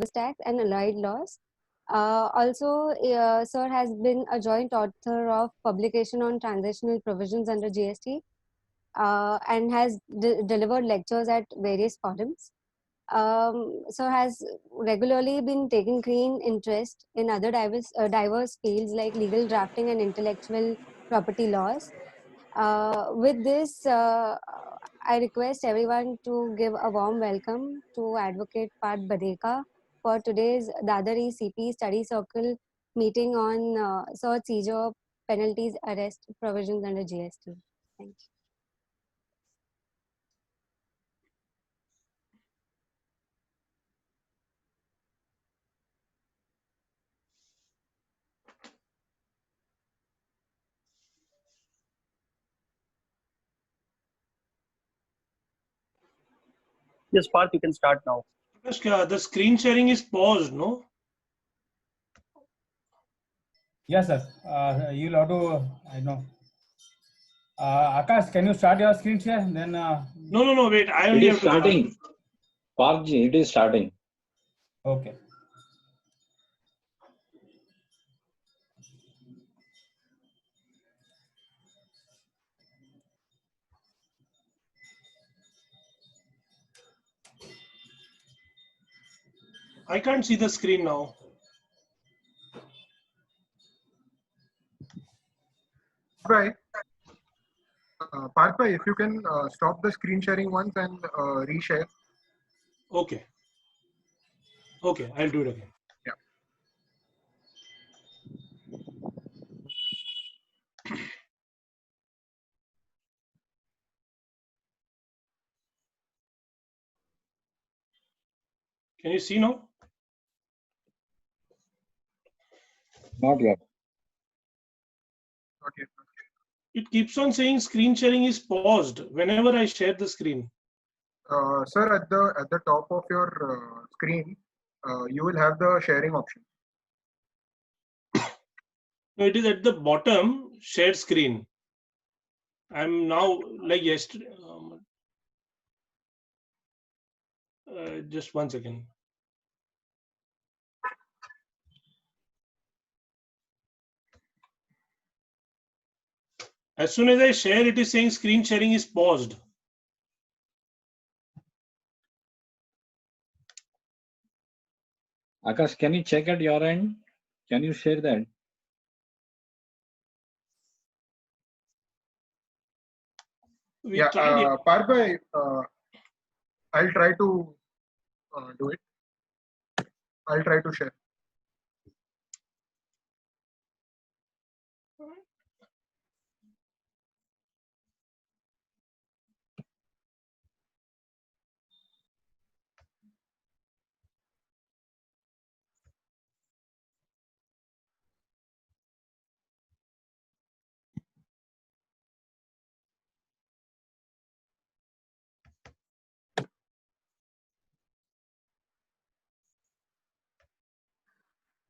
Tax and allied laws. Also, Sir has been a joint author of publication on transitional provisions under GST and has delivered lectures at various forums. So has regularly been taking keen interest in other diverse fields like legal drafting and intellectual property laws. With this, I request everyone to give a warm welcome to Advocate Parth Badeka for today's Dadar CP Study Circle meeting on search, seizure, penalties, arrest provisions under GST. Thank you. Yes, Parth, you can start now. The screen sharing is paused, no? Yes, sir. You'll have to, I know. Akash, can you start your screen share? Then. No, wait. I only have to starting. Parkji, it is starting. Okay. I can't see the screen now. Right. Parth, if you can stop the screen sharing once and reshare. Okay. Okay, I'll do it again. Yeah. Can you see now? Not yet. Not yet. It keeps on saying screen sharing is paused whenever I share the screen. Sir, at the top of your screen, you will have the sharing option. No, it is at the bottom, share screen. I'm now like yesterday. Just 1 second. As soon as I share, it is saying screen sharing is paused. Akash, can you check at your end? Can you share that? Yeah, Parth, I'll try to do it. I'll try to share.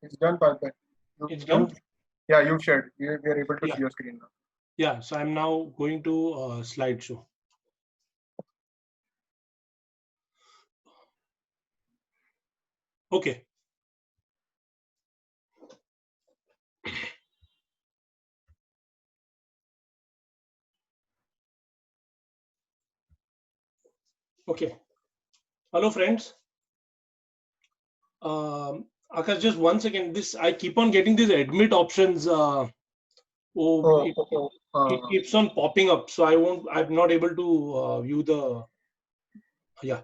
It's done, Parth. It's done? Yeah, you've shared. We are able to see your screen now. Yeah, so I'm now going to slideshow. Okay. Okay. Hello, friends. Akash, just 1 second. This I keep on getting these admit options. It keeps on popping up, so I'm not able to view the. Yeah.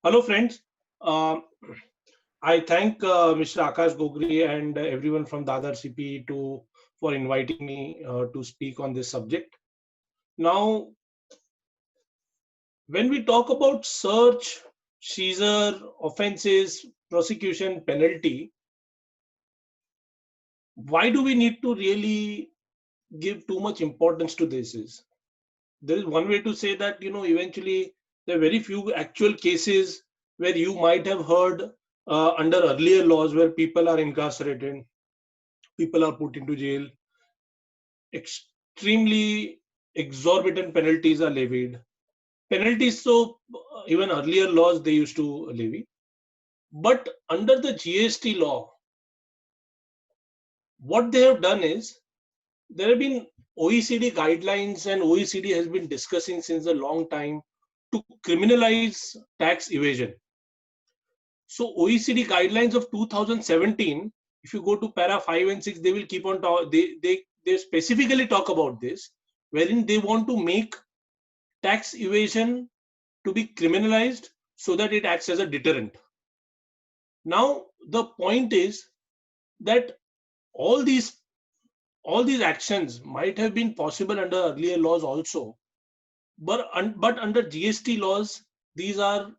Hello, friends. I thank Mr. Akash Gogri and everyone from Dadar CP for inviting me to speak on this subject. Now, when we talk about search, seizure, offenses, prosecution, penalty, why do we need to really give too much importance to this? There is one way to say that, eventually there are very few actual cases where you might have heard under earlier laws where people are incarcerated, people are put into jail, extremely exorbitant penalties are levied. Penalties, so even earlier laws they used to levy. But under the GST law, what they have done is, there have been OECD guidelines, and OECD has been discussing since a long time to criminalize tax evasion. So OECD guidelines of 2017, if you go to para 5 and 6, they will keep on talk. They specifically talk about this, wherein they want to make tax evasion to be criminalized so that it acts as a deterrent. Now the point is that all these actions might have been possible under earlier laws also, but under GST laws, these are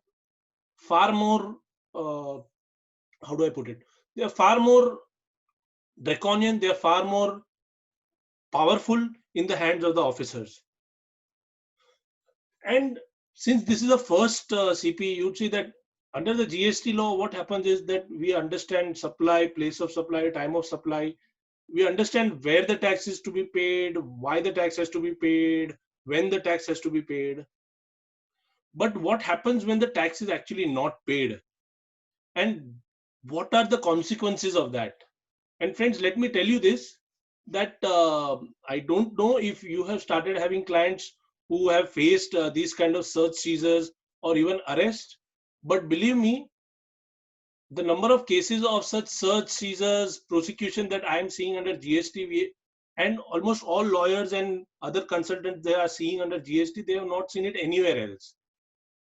far more, how do I put it? They are far more draconian, they are far more powerful in the hands of the officers. And since this is the first CP, you'd see that under the GST law, what happens is that we understand supply, place of supply, time of supply. We understand where the tax is to be paid, why the tax has to be paid, when the tax has to be paid. But what happens when the tax is actually not paid? And what are the consequences of that? And friends, let me tell you this, that I don't know if you have started having clients who have faced these kind of search seizures or even arrest, but believe me, the number of cases of such search seizures, prosecution that I am seeing under GST, and almost all lawyers and other consultants they are seeing under GST, they have not seen it anywhere else.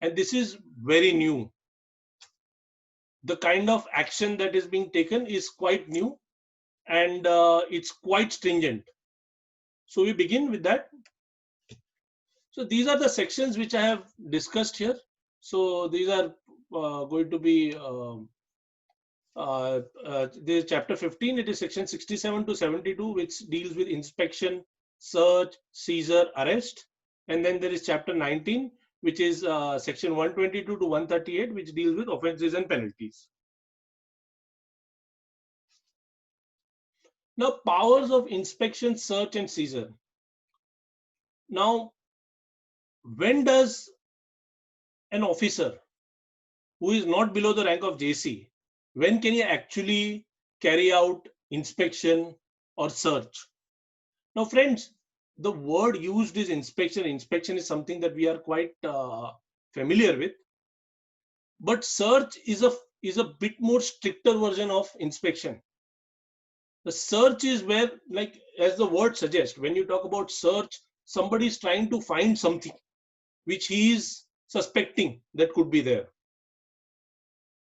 And this is very new. The kind of action that is being taken is quite new, and it's quite stringent. So we begin with that. So these are the sections which I have discussed here. So these are going to be this chapter 15. It is section 67 to 72, which deals with inspection, search, seizure, arrest. And then there is chapter 19, which is section 122 to 138, which deals with offenses and penalties. Now, powers of inspection, search, and seizure. Now, when does an officer who is not below the rank of JC, when can he actually carry out inspection or search? Now, friends, the word used is inspection. Inspection is something that we are quite familiar with. But search is a bit more stricter version of inspection. The search is where, like as the word suggests, when you talk about search, somebody is trying to find something which he is suspecting that could be there.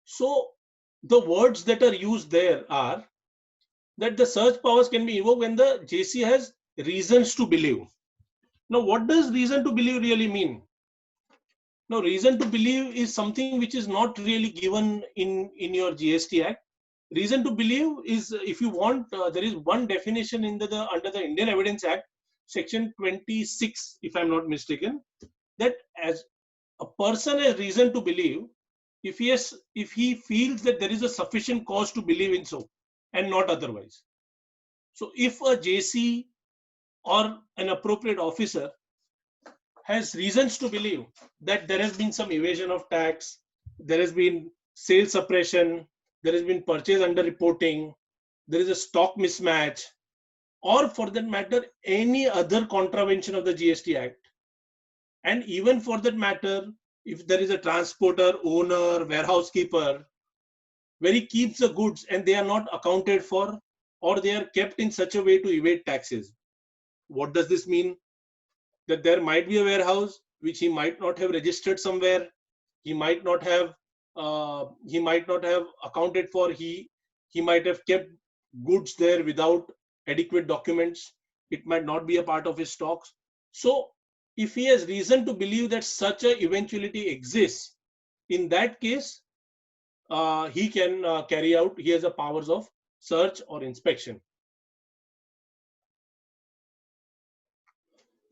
So the words that are used there are that the search powers can be invoked when the JC has reasons to believe. Now, what does reason to believe really mean? Now, reason to believe is something which is not really given in your GST Act. Reason to believe is, if you want, there is one definition in under the Indian Evidence Act, section 26, if I'm not mistaken, that as a person has reason to believe if he feels that there is a sufficient cause to believe in so, and not otherwise. So if a JC or an appropriate officer has reasons to believe that there has been some evasion of tax, there has been sales suppression, there has been purchase under reporting, there is a stock mismatch, or for that matter, any other contravention of the GST Act. And even for that matter, if there is a transporter, owner, warehouse keeper, where he keeps the goods and they are not accounted for, or they are kept in such a way to evade taxes. What does this mean? That there might be a warehouse which he might not have registered somewhere, he might not have accounted for, he might have kept goods there without adequate documents, it might not be a part of his stocks. So if he has reason to believe that such a eventuality exists, in that case he can carry out, he has the powers of search or inspection.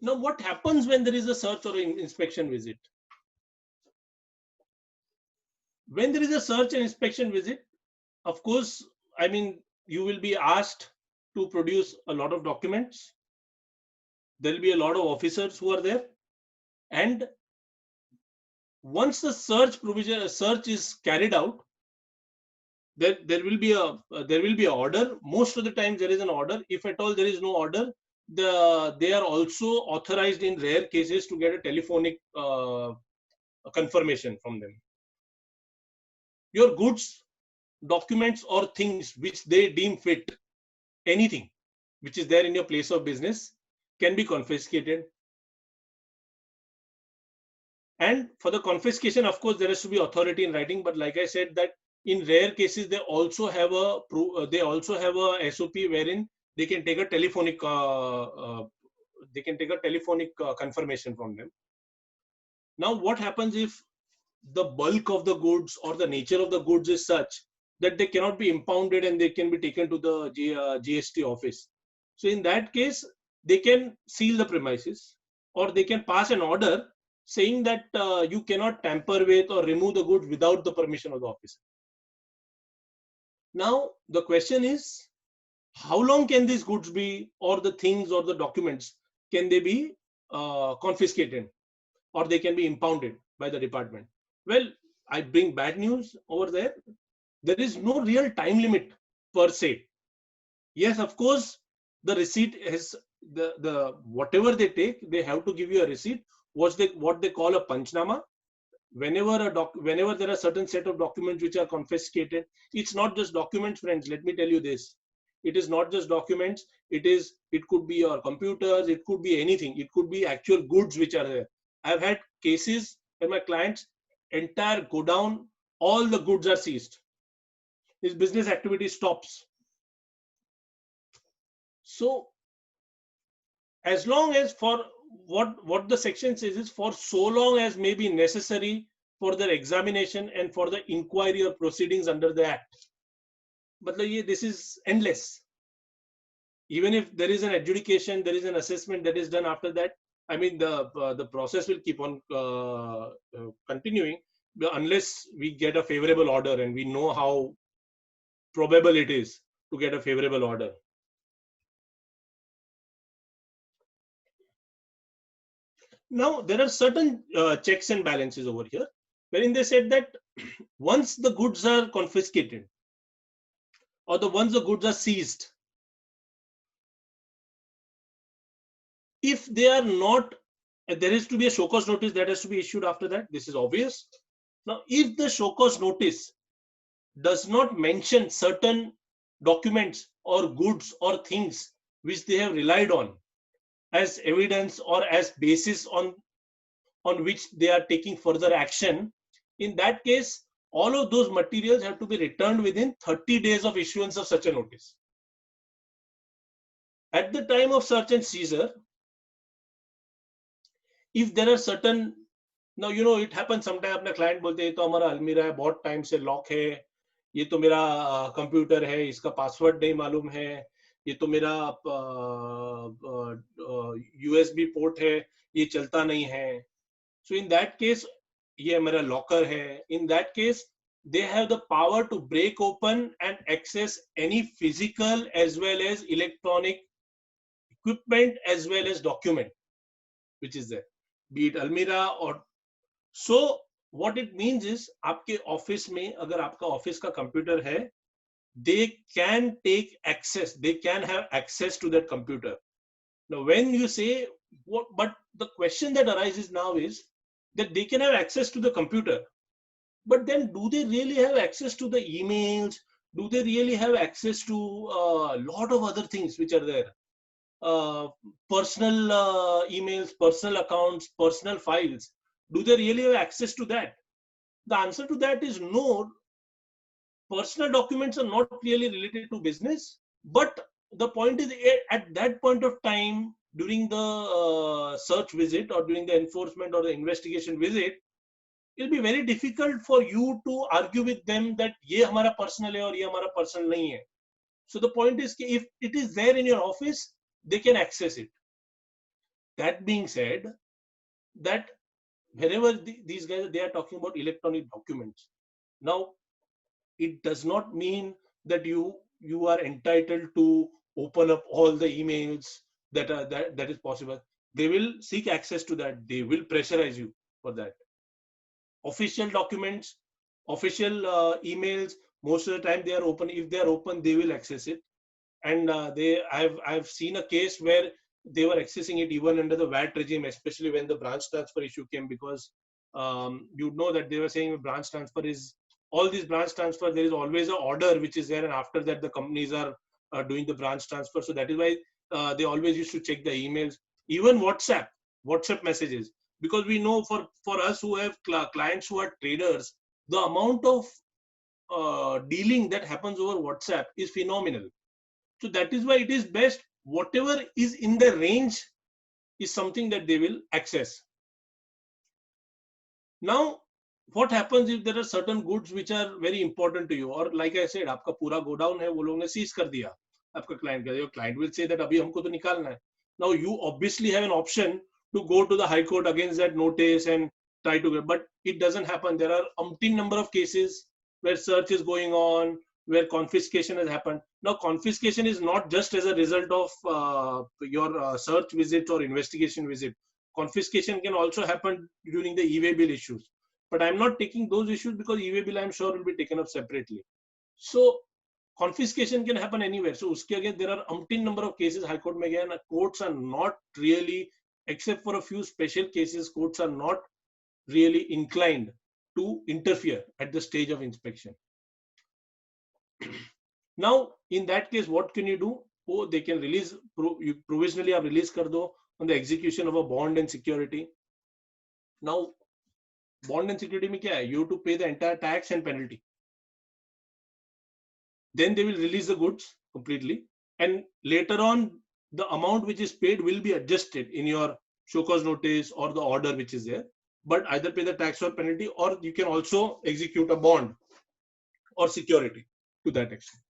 Now, what happens when there is a search or inspection visit? When there is a search and inspection visit, of course, I mean, you will be asked to produce a lot of documents. There will be a lot of officers who are there. And once the search is carried out, there will be a order. Most of the times there is an order. If at all there is no order, they are also authorized in rare cases to get a telephonic confirmation from them. Your goods, documents or things which they deem fit, anything which is there in your place of business can be confiscated. And for the confiscation, of course, there has to be authority in writing. But like I said, that in rare cases, they also have a SOP wherein they can take a telephonic confirmation from them. Now, what happens if the bulk of the goods or the nature of the goods is such that they cannot be impounded and they can be taken to the GST office? So in that case, they can seal the premises, or they can pass an order saying that you cannot tamper with or remove the goods without the permission of the officer. Now, the question is, how long can these goods be, or the things or the documents, can they be confiscated, or they can be impounded by the department? Well, I bring bad news over there. There is no real time limit per se. Yes, of course, the receipt is the whatever they take, they have to give you a receipt. What they call a panchnama. Whenever there are certain set of documents which are confiscated, it's not just documents, friends. Let me tell you this: it is not just documents. It could be your computers. It could be anything. It could be actual goods which are there. I've had cases where my clients' entire godown, all the goods are seized. His business activity stops. So, as long as for what the section says is, for so long as may be necessary for their examination and for the inquiry or proceedings under the act. But this is endless. Even if there is an adjudication, there is an assessment that is done after that. I mean, the process will keep on continuing unless we get a favorable order, and we know how probable it is to get a favorable order. Now, there are certain checks and balances over here, wherein they said that once the goods are confiscated, or once the goods are seized, if they are not, there is to be a show cause notice that has to be issued after that. This is obvious. Now, if the show cause notice does not mention certain documents or goods or things which they have relied on as evidence or as basis on which they are taking further action, in that case, all of those materials have to be returned within 30 days of issuance of such a notice. At the time of search and seizure, if there are certain, now it happens sometimes, अपना client बोलते हैं तो हमारा अलमीरा है, बहुत time से lock है, ये तो मेरा कंप्यूटर है, इसका पासवर्ड नहीं मालूम है, ये तो मेरा USB पोर्ट है, ये चलता नहीं है. So in that case, ये मेरा लॉकर है. In that case, they have the power to break open and access any physical as well as electronic equipment as well as document which is there, be it almirah or. So what it means is, आपके office में अगर आपका office का computer है, they can take access, they can have access to that computer. Now when you say what, but the question that arises now is that they can have access to the computer, but then do they really have access to the emails? Do they really have access to a lot of other things which are there? Personal emails, personal accounts, personal files. Do they really have access to that? The answer to that is no. Personal documents are not really related to business, but the point is, at that point of time, during the search visit or during the enforcement or the investigation visit, it'll be very difficult for you to argue with them that ये हमारा personal है और ये हमारा personal नहीं है. So the point is, if it is there in your office, they can access it. That being said, that wherever these guys, they are talking about electronic documents. Now, it does not mean that you are entitled to open up all the emails that is possible. They will seek access to that. They will pressurize you for that. Official documents, official emails, Most of the time they are open. If they are open, they will access it. And I've seen a case where they were accessing it even under the VAT regime, especially when the branch transfer issue came, because you know that they were saying branch transfer is all these branch transfer. There is always an order which is there, and after that the companies are doing the branch transfer. So that is why they always used to check the emails, even WhatsApp messages, because we know for us who have clients who are traders, the amount of dealing that happens over WhatsApp is phenomenal. So that is why it is best, whatever is in the range is something that they will access. Now, what happens if there are certain goods which are very important to you, or like I said, आपका पूरा godown है वो लोग ने seize कर दिया आपका client का, your client will say that अभी हमको तो निकालना है. Now you obviously have an option to go to the High Court against that notice and try to get, but it doesn't happen. There are umpteen number of cases where search is going on, where confiscation has happened. Now confiscation is not just as a result of your search visit or investigation visit. Confiscation can also happen during the e-way bill issues. But I'm not taking those issues because e-way bill I'm sure will be taken up separately. So confiscation can happen anywhere. So uske again, there are umpteen number of cases High Court mein gaya, and courts are not really, except for a few special cases, courts are not really inclined to interfere at the stage of inspection. Now, in that case, what can you do? Oh, they can release, you provisionally have release kar do on the execution of a bond and security. Now, bond and security mein kya hai? You have to pay the entire tax and penalty. Then they will release the goods completely, and later on the amount which is paid will be adjusted in your show cause notice or the order which is there. But either pay the tax or penalty, or you can also execute a bond or security to that extent.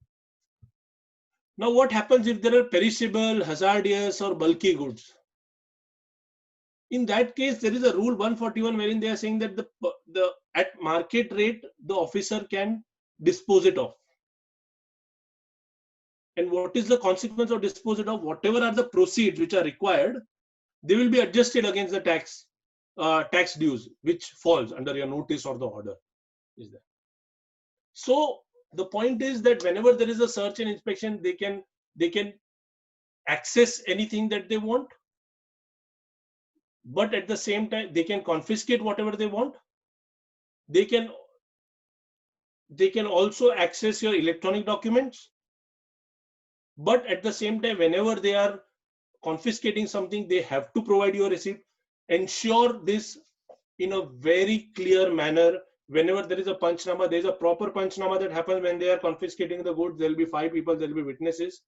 Now, what happens if there are perishable, hazardous, or bulky goods? In that case, there is a rule 141 wherein they are saying that the at market rate the officer can dispose it of. And what is the consequence of dispose it of? Whatever are the proceeds which are required, they will be adjusted against the tax dues which falls under your notice or the order is there. So the point is that whenever there is a search and inspection, they can access anything that they want, but at the same time they can confiscate whatever they want. They can also access your electronic documents, but at the same time, whenever they are confiscating something, they have to provide you a receipt. Ensure this in a very clear manner. Whenever there is a panchnama, there is a proper panchnama that happens when they are confiscating the goods. There will be 5 people, there will be witnesses.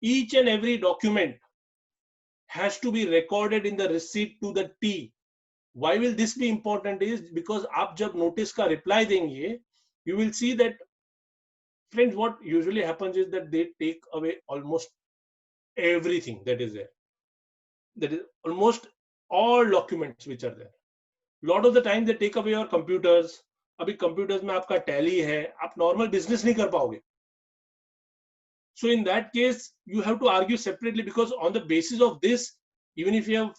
Each and every document has to be recorded in the receipt to the T. Why will this be important is because aap jab notice ka reply denge, you will see that, friends, what usually happens is that they take away almost everything that is there. That is almost all documents which are there. Lot of the time they take away your computers. अभी computers में आपका tally है, आप normal business नहीं कर पाओगे. So in that case, you have to argue separately, because on the basis of this, even if you have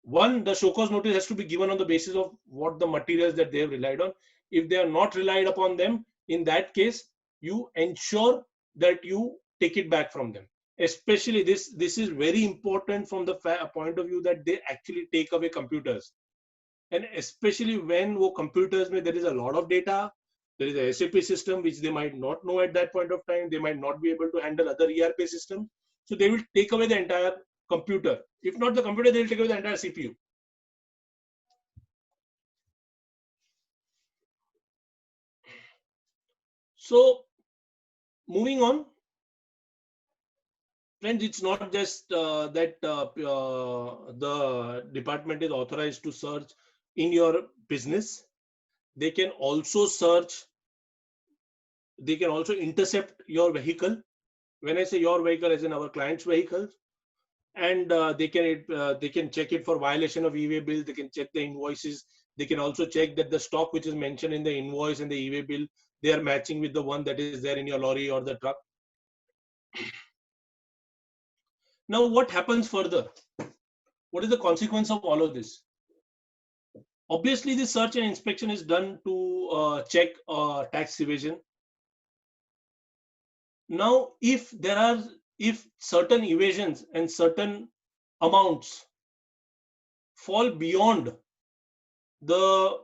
one, the show cause notice has to be given on the basis of what the materials that they have relied on. If they are not relied upon them, in that case, you ensure that you take it back from them. Especially this is very important from the point of view that they actually take away computers. And especially when computers mein there is a lot of data, there is a SAP system which they might not know at that point of time. They might not be able to handle other ERP systems. So they will take away the entire computer. If not the computer, they will take away the entire CPU. So moving on, friends, it's not just that the department is authorized to search in your business. They can also search, they can also intercept your vehicle. When I say your vehicle, as in our client's vehicles, and they can check it for violation of e-way bill. They can check the invoices. They can also check that the stock which is mentioned in the invoice and the e-way bill, they are matching with the one that is there in your lorry or the truck. Now, what happens further? What is the consequence of all of this? Obviously, the search and inspection is done to check tax evasion. Now, if certain evasions and certain amounts fall beyond the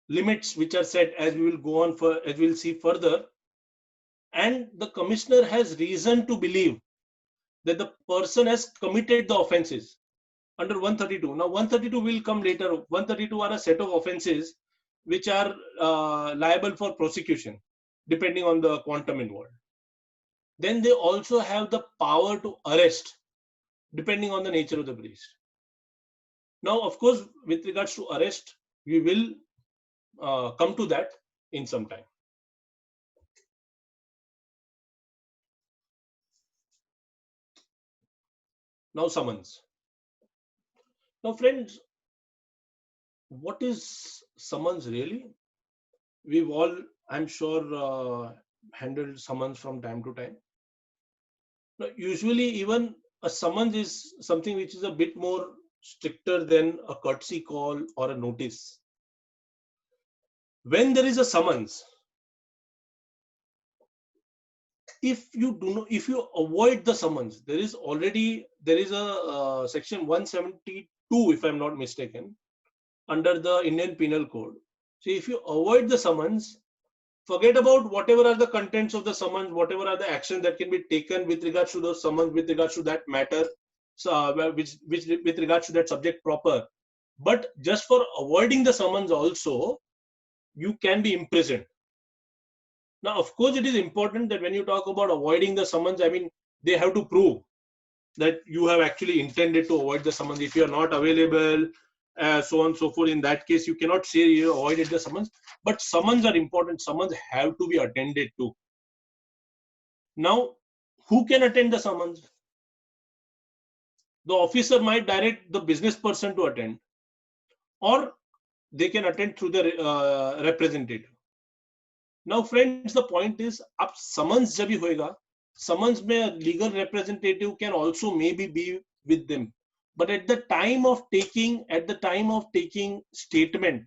limits which are set, as we will go on for, as we will see further, and the commissioner has reason to believe that the person has committed the offenses under 132. Now 132 will come later. 132 are a set of offenses which are liable for prosecution depending on the quantum involved. Then they also have the power to arrest depending on the nature of the breach. Now, of course, with regards to arrest, we will come to that in some time. Now, summons. Now, friends, what is summons really? We've all, I'm sure, handled summons from time to time. Now, usually, even a summons is something which is a bit more stricter than a courtesy call or a notice. When there is a summons, if you avoid the summons, there is a section 172, if I'm not mistaken, under the Indian Penal Code. So if you avoid the summons, forget about whatever are the contents of the summons, whatever are the actions that can be taken with regards to those summons, with regards to that matter, which with regards to that subject proper. But just for avoiding the summons also, you can be imprisoned. Now, of course, it is important that when you talk about avoiding the summons, I mean, they have to prove that you have actually intended to avoid the summons. If you are not available, so on and so forth, in that case, you cannot say you avoided the summons. But summons are important. Summons have to be attended to. Now, who can attend the summons? The officer might direct the business person to attend, or they can attend through the representative. Now, friends, the point is, अब summons जब भी होएगा, summons में legal representative can also maybe be with them, but at the time of taking statement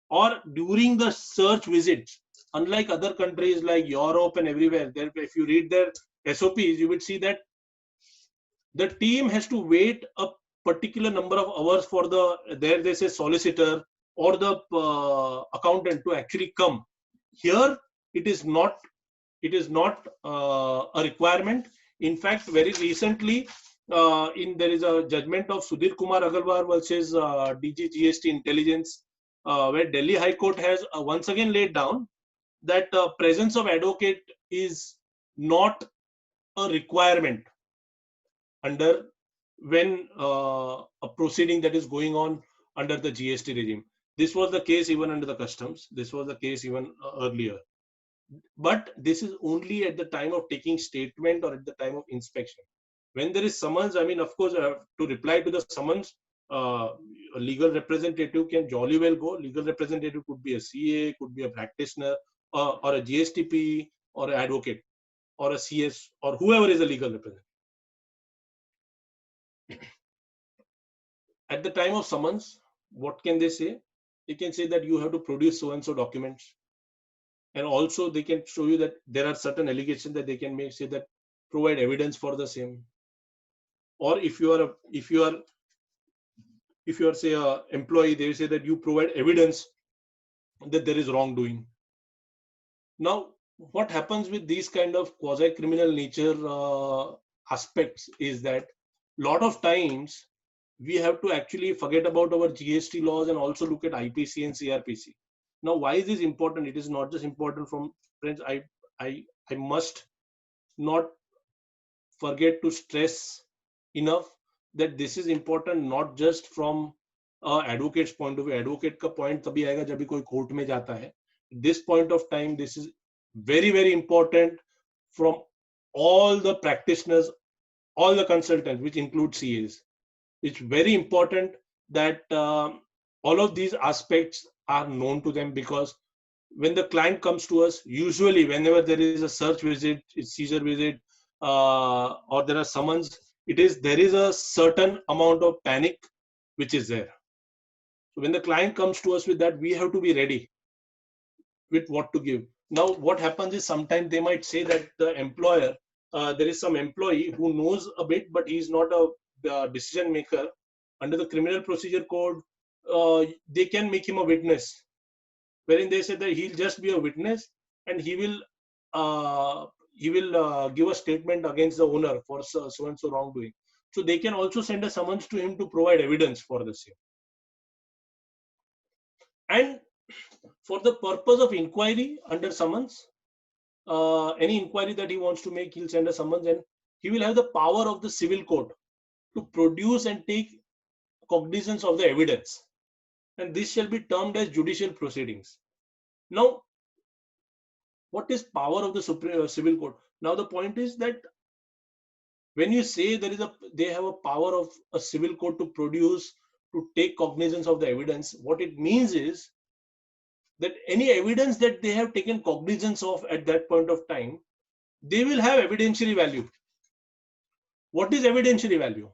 or during the search visit, unlike other countries like Europe and everywhere, there, if you read their SOPs, you would see that the team has to wait a particular number of hours for they say solicitor or the accountant to actually come. Here, it is not a requirement. In fact, very recently, there is a judgment of Sudhir Kumar Agarwal versus DG GST Intelligence, where Delhi High Court has once again laid down that presence of advocate is not a requirement under when a proceeding that is going on under the GST regime. This was the case even under the customs. This was the case even earlier. But this is only at the time of taking statement or at the time of inspection. When there is summons, I mean, of course, to reply to the summons, a legal representative can jolly well go. Legal representative could be a CA, could be a practitioner, or a GSTP, or an advocate, or a CS, or whoever is a legal representative. At the time of summons, what can they say? They can say that you have to produce so and so documents, and also they can show you that there are certain allegations that they can make, say that provide evidence for the same. Or if you are say a employee, they will say that you provide evidence that there is wrongdoing. Now, what happens with these kind of quasi-criminal nature aspects is that lot of times we have to actually forget about our GST laws and also look at IPC and CRPC. Now, why is this important? It is not just important from friends. I must not forget to stress enough that this is important not just from advocate's point of view. Advocate का point तभी आएगा जब भी कोई court में जाता है. This point of time, this is very, very important from all the practitioners, all the consultants, which include CAs. It's very important that all of these aspects are known to them, because when the client comes to us, usually whenever there is a search visit, seizure visit, or there are summons, there is a certain amount of panic which is there. So when the client comes to us with that, we have to be ready with what to give. Now what happens is sometimes they might say that the employer, there is some employee who knows a bit but he is not a decision maker. Under the criminal procedure code, they can make him a witness, wherein they say that he'll just be a witness and he will give a statement against the owner for so and so wrongdoing. So they can also send a summons to him to provide evidence for the same. And for the purpose of inquiry under summons, any inquiry that he wants to make, he'll send a summons, and he will have the power of the civil court to produce and take cognizance of the evidence. And this shall be termed as judicial proceedings. Now, what is power of the civil court? Now, the point is that when you say they have a power of a civil court to produce, to take cognizance of the evidence, what it means is that any evidence that they have taken cognizance of at that point of time, they will have evidentiary value. What is evidentiary value?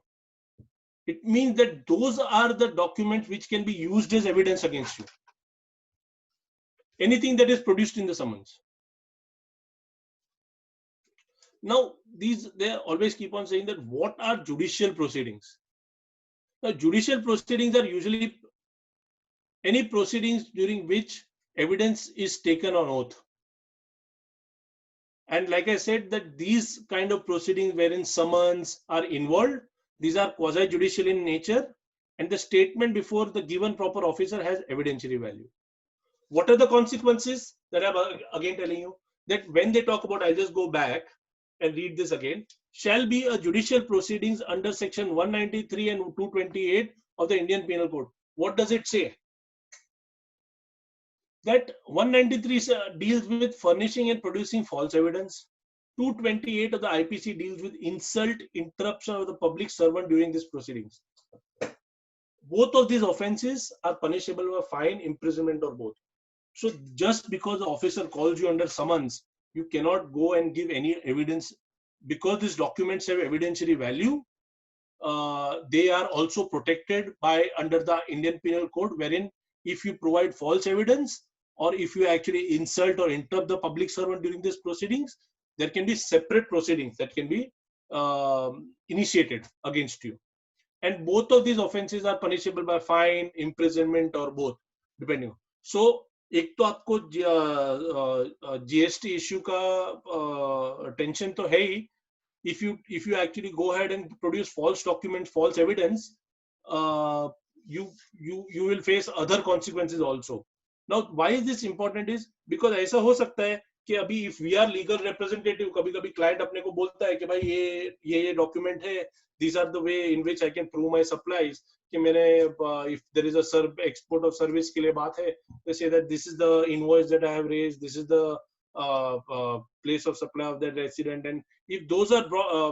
It means that those are the documents which can be used as evidence against you. Anything that is produced in the summons. Now, they always keep on saying that what are judicial proceedings? Now, judicial proceedings are usually any proceedings during which evidence is taken on oath. And like I said, that these kind of proceedings wherein summons are involved, these are quasi-judicial in nature, and the statement before the given proper officer has evidentiary value. What are the consequences that I'm again telling you? That when they talk about, I'll just go back and read this again, shall be a judicial proceedings under section 193 and 228 of the Indian Penal Code. What does it say? That 193 deals with furnishing and producing false evidence. 228 of the IPC deals with insult, interruption of the public servant during these proceedings. Both of these offenses are punishable by fine, imprisonment, or both. So just because the officer calls you under summons, you cannot go and give any evidence. Because these documents have evidentiary value, they are also protected by under the Indian Penal Code, wherein if you provide false evidence or if you actually insult or interrupt the public servant during these proceedings, there can be separate proceedings that can be initiated against you. And both of these offenses are punishable by fine, imprisonment, or both, depending. So, एक तो आपको GST issue का tension तो है ही. If you actually go ahead and produce false documents, false evidence, you will face other consequences also. Now, why is this important? Is because ऐसा हो सकता है कि अभी if we are legal representative, कभी-कभी client अपने को बोलता है कि भाई ये document है, these are the way in which I can prove my supplies. कि मैंने if there is a export of service के लिए बात है, they say that this is the invoice that I have raised, this is the place of supply of the resident, and if those are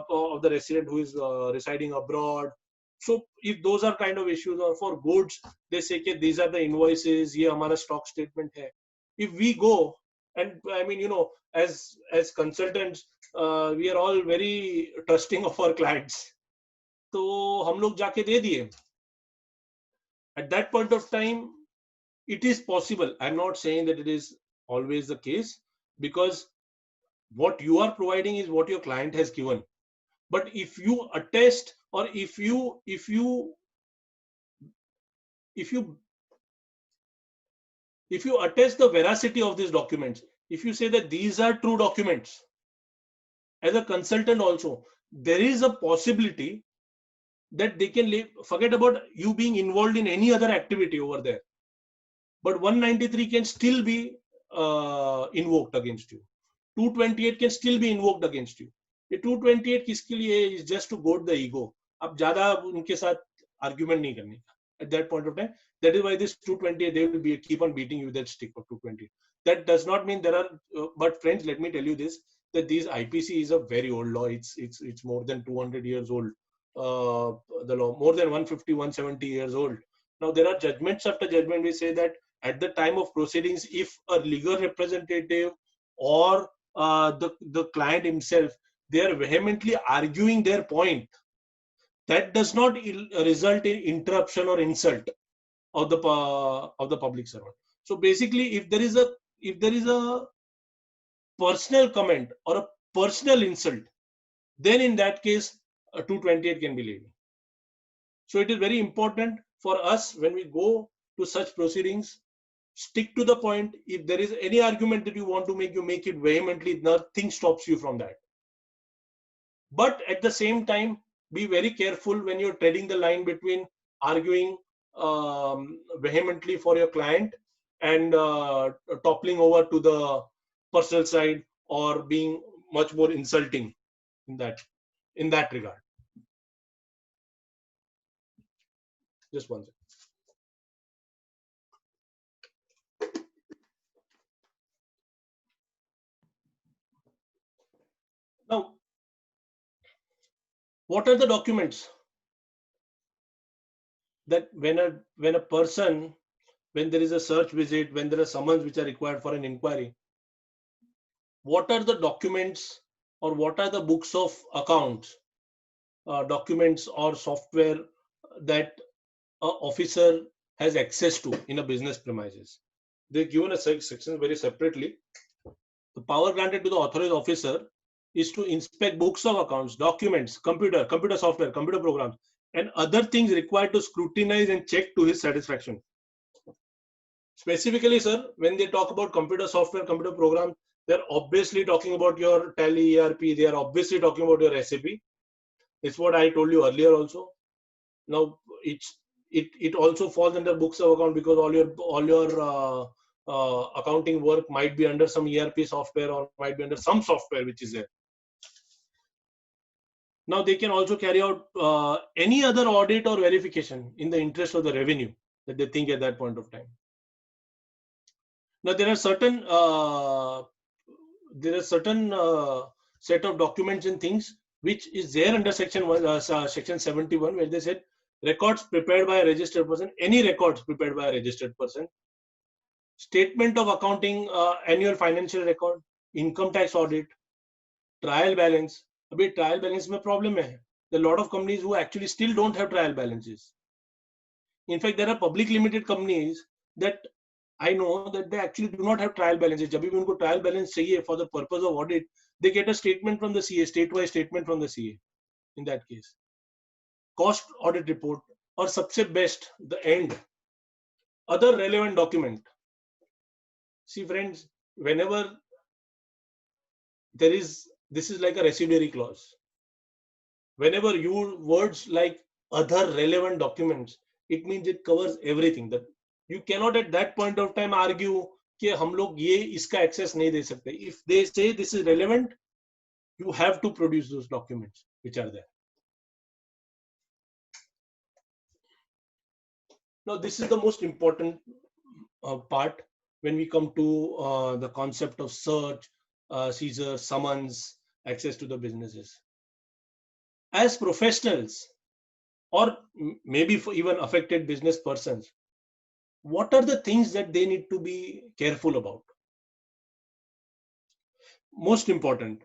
of the resident who is residing abroad, so if those are kind of issues, or for goods they say that these are the invoices, ये हमारा stock statement है. If we go, and I mean, as consultants, we are all very trusting of our clients, तो हम लोग जाके दे दिए. At that point of time, it is possible. I'm not saying that it is always the case, because what you are providing is what your client has given. But if you attest, or if you attest the veracity of these documents, if you say that these are true documents, as a consultant also, there is a possibility that they can forget about you being involved in any other activity over there. But 193 can still be invoked against you. 228 can still be invoked against you. ये 228 किसके लिए is just to goad the ego. अब ज़्यादा उनके साथ argument नहीं करने का. At that point of time, that is why this 228 they will keep on beating you with that stick of 228. That does not mean there are. But friends, let me tell you this: that these IPC is a very old law. It's more than 200 years old. The law more than 150, 170 years old. Now there are judgments after judgment. We say that at the time of proceedings, if a legal representative or the client himself, they are vehemently arguing their point, that does not result in interruption or insult of the public servant. So basically, if there is a personal comment or a personal insult, then in that case, a 228 can be laid. So it is very important for us when we go to such proceedings, stick to the point. If there is any argument that you want to make, you make it vehemently. Nothing stops you from that. But at the same time, be very careful when you're treading the line between arguing vehemently for your client and toppling over to the personal side or being much more insulting in that regard. Just one second. Now, what are the documents that when a person, when there is a search visit, when there are summons which are required for an inquiry, what are the documents or what are the books of accounts, documents or software that an officer has access to in a business premises? They're given a section very separately. The power granted to the authorized officer is to inspect books of accounts, documents, computer software, computer programs, and other things required to scrutinize and check to his satisfaction. Specifically, sir, when they talk about computer software, computer program, they're obviously talking about your Tally, ERP. They are obviously talking about your SAP. It's what I told you earlier also. Now, it also falls under books of account because all your accounting work might be under some ERP software or might be under some software which is there. Now they can also carry out any other audit or verification in the interest of the revenue that they think at that point of time. Now there are certain set of documents and things which is there under section 71, where they said records prepared by a registered person, any records prepared by a registered person, statement of accounting, annual financial record, income tax audit, trial balance. अभी trial balance में problem है. There are a lot of companies who actually still don't have trial balances. In fact, there are public limited companies that I know that they actually do not have trial balances. जब भी उनको trial balance चाहिए for the purpose of audit, they get a statement from the CA, statewide statement from the CA. In that case, cost audit report, or सबसे best, the end, other relevant document. See, friends, whenever there is, this is like a residuary clause. Whenever you words like other relevant documents, it means it covers everything. That you cannot at that point of time argue कि हम लोग ये इसका access नहीं दे सकते. If they say this is relevant, you have to produce those documents which are there. Now, this is the most important part when we come to the concept of search, seizure, summons, access to the businesses. As professionals, or maybe for even affected business persons, what are the things that they need to be careful about? Most important,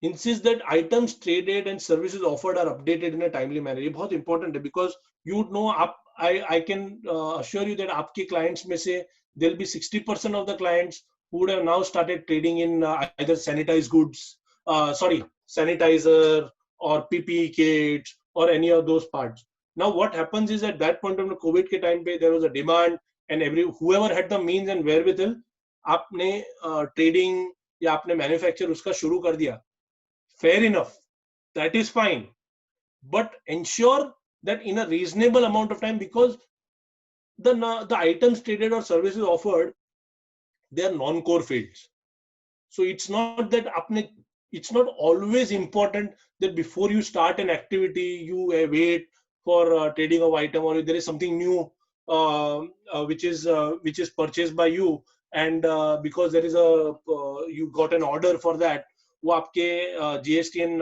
insist that items traded and services offered are updated in a timely manner. ये बहुत important है because you know, I can assure you that आपके clients में से there'll be 60% of the clients who would have now started trading in either sanitized goods, sanitizer or PPE kits or any of those parts. Now what happens is at that point of the COVID के time पे there was a demand and whoever had the means and wherewithal, आपने trading या आपने manufacture उसका शुरू कर दिया. Fair enough, that is fine, but ensure that in a reasonable amount of time, because the items traded or services offered, they are non-core fields. So it's not that it's not always important that before you start an activity you wait for trading of item, or if there is something new which is purchased by you, and because there is you got an order for that, वो आपके GSTN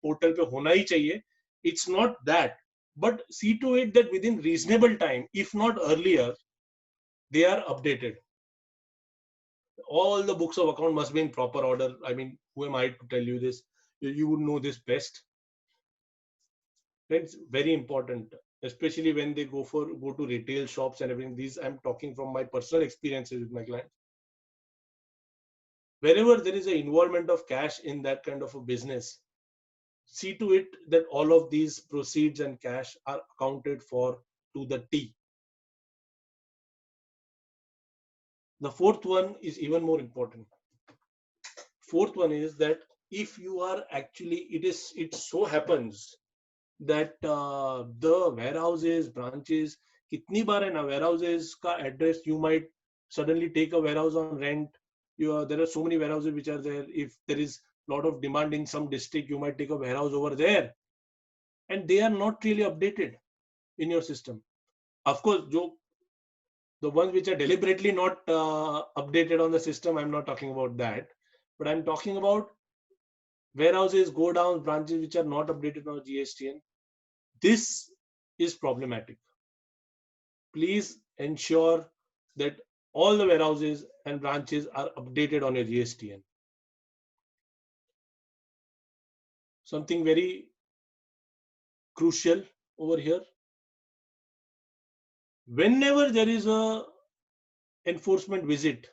portal पे होना ही चाहिए. It's not that, but see to it that within reasonable time, if not earlier, they are updated. All the books of account must be in proper order. I mean, who am I to tell you this? You would know this best. It's very important, especially when they go to retail shops and everything. These I'm talking from my personal experiences with my clients. wherever there is an involvement of cash in that kind of a business, see to it that all of these proceeds and cash are accounted for to the T. The fourth one is even more important. Fourth one is that if you are actually, it so happens that the warehouses, branches, kitni baar hai na, warehouses ka address, you might suddenly take a warehouse on rent. There are so many warehouses which are there. If there is a lot of demand in some district, you might take a warehouse over there, and they are not really updated in your system. Of course, the ones which are deliberately not updated on the system, I'm not talking about that, but I'm talking about warehouses, go down, branches which are not updated on GSTN. This is problematic. Please ensure that all the warehouses and branches are updated on your GSTN. Something very crucial over here. Whenever there is a enforcement visit,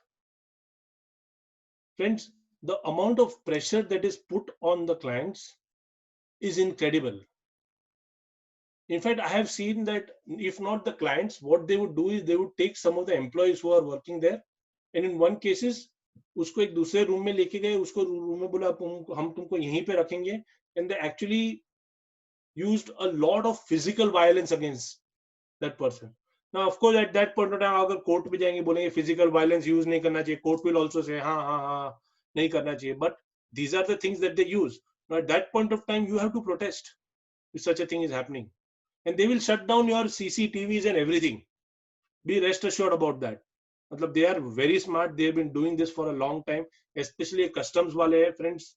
friends, the amount of pressure that is put on the clients is incredible. In fact, I have seen that if not the clients, what they would do is they would take some of the employees who are working there, and in one cases, उसको एक दूसरे room में लेके गए, उसको room में बोला हम तुमको यहीं पे रखेंगे, and they actually used a lot of physical violence against that person. Now, of course, at that point of time, अगर कोर्ट में जाएंगे बोलेंगे physical violence use नहीं करना चाहिए, court will also say हाँ नहीं करना चाहिए, but these are the things that they use. Now, at that point of time, you have to protest if such a thing is happening, and they will shut down your CCTVs and everything. Be rest assured about that. मतलब they are very smart. They have been doing this for a long time, especially customs वाले friends.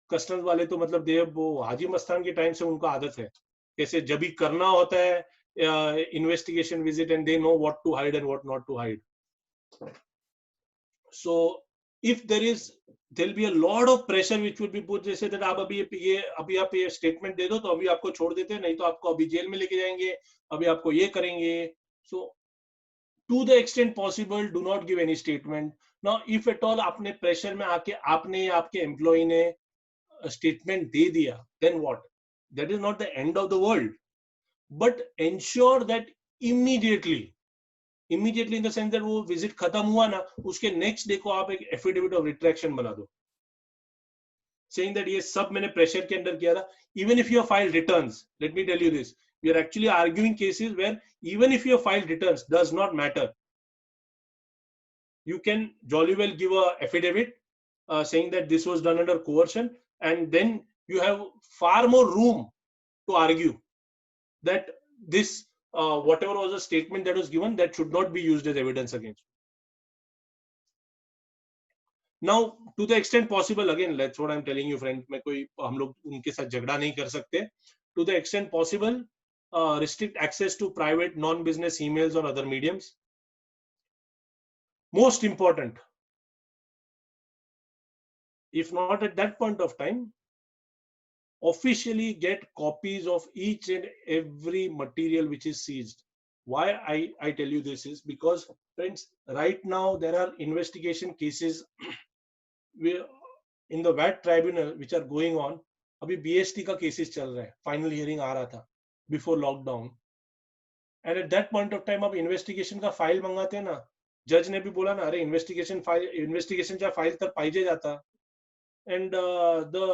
Customs वाले तो मतलब they वो हाजी मस्तान के time से उनको आदत है, कैसे जब भी करना होता है investigation visit, and they know what to hide and what not to hide. So if there'll be a lot of pressure which would be put, जैसे that आप अभी आप ये statement दे दो तो अभी आपको छोड़ देते हैं, नहीं तो आपको अभी जेल में लेके जाएंगे, अभी आपको ये करेंगे. So to the extent possible, do not give any statement. Now, if at all आपने pressure में आके आपने आपके employee ने statement दे दिया, then what? That is not the end of the world. But ensure that immediately in the sense that वो visit खत्म हुआ ना, उसके next day को आप एक affidavit of retraction बना दो, saying that ये सब मैंने pressure के अंदर किया था. Even if your file returns, let me tell you this, we are actually arguing cases where even if your file returns, does not matter. You can jolly well give a affidavit saying that this was done under coercion, and then you have far more room to argue that this whatever was a statement that was given, that should not be used as evidence against. Now, to the extent possible, again, that's what I'm telling you, friend. मैं कोई हम लोग उनके साथ झगड़ा नहीं कर सकते. To the extent possible, restrict access to private non-business emails or other mediums. Most important, if not at that point of time, officially get copies of each and every material which is seized. Why I tell you this is because, friends, right now there are investigation cases in the VAT tribunal which are going on. अभी BST का cases चल रहा है, final hearing आ रहा था before lockdown, and at that point of time आप investigation का file मंगाते हैं ना, जज ने भी बोला ना, अरे investigation चा file तर पाहिजे जाता, and the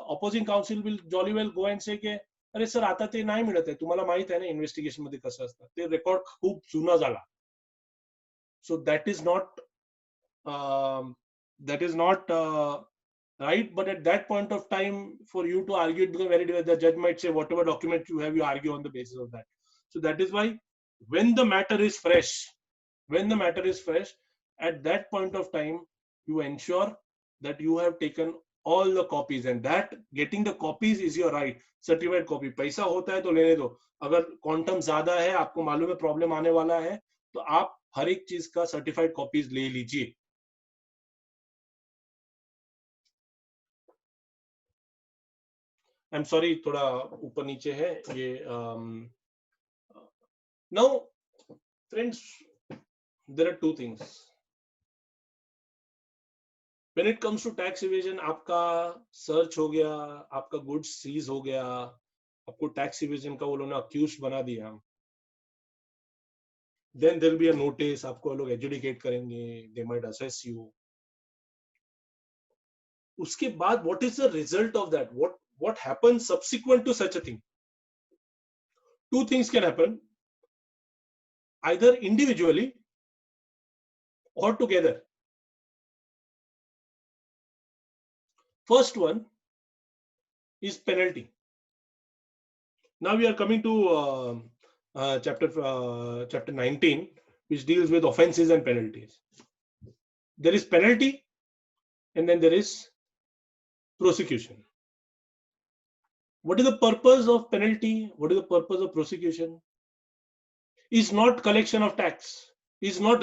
opposing counsel will jolly well go and say के अरे सर आता ते नाही मिळत आहे, तुम्हाला माहित आहे ना इन्व्हेस्टिगेशन मध्ये कसं असतं, ते रेकॉर्ड खूप जुना झाला. So that is not right. But at that point of time, for you to argue it, because the judge might say whatever document you have, you argue on the basis of that. So that is why when the matter is fresh, at that point of time, you ensure that you have taken all the copies, and that getting the copies is your right. Certified copy, पैसा होता है तो लेने दो, अगर quantum ज्यादा है, आपको मालूम है प्रॉब्लम आने वाला है, तो आप हर एक चीज का सर्टिफाइड कॉपीज ले लीजिए. I'm sorry, थोड़ा ऊपर नीचे है ये. Now, friends, there are two things. When it comes to tax evasion, आपका search हो गया, आपका goods seize हो गया, आपको tax evasion का वो लोगों ने accused बना दिया. Then there will be a notice, आपको वो लोग adjudicate करेंगे, they might assess you. उसके बाद what is the result of that? What happens subsequent to such a thing? Two things can happen, either individually or together. First one is penalty. Now we are coming to chapter 19, which deals with offenses and penalties. There is penalty, and then there is prosecution. What is the purpose of penalty? What is the purpose of prosecution? Is not collection of tax, is not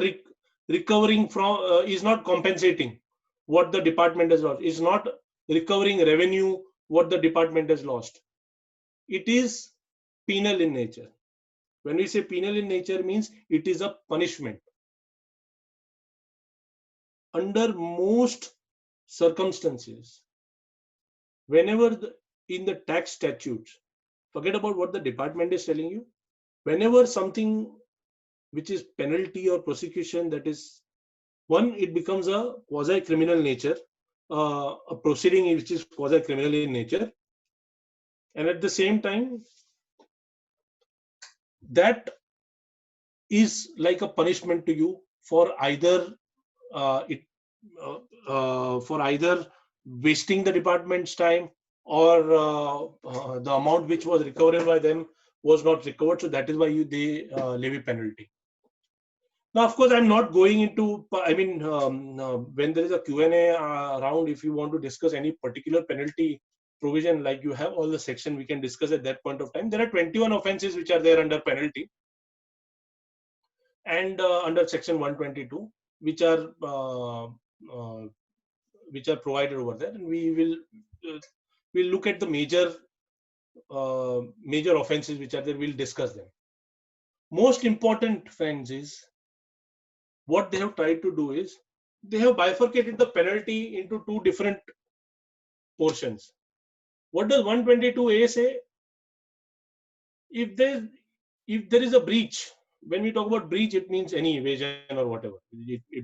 recovering from, is not compensating what the department has lost, is not recovering revenue what the department has lost. It is penal in nature. When we say penal in nature, means it is a punishment. Under most circumstances, whenever in the tax statutes, forget about what the department is telling you, whenever something which is penalty or prosecution, that is one, it becomes a quasi-criminal nature, a proceeding which is quasi-criminal in nature, and at the same time, that is like a punishment to you for either for either wasting the department's time or the amount which was recovered by them was not recovered. So that is why they levy penalty. Now, of course, I'm not going into, I mean, when there is a Q&A round, if you want to discuss any particular penalty provision, like you have all the section, we can discuss at that point of time. There are 21 offenses which are there under penalty and under section 122, which are provided over there. And we will we'll look at the major offenses which are there. We'll discuss them. Most important, friends, is what they have tried to do is they have bifurcated the penalty into two different portions. What does 122A say? If there is a breach, when we talk about breach, it means any evasion or whatever.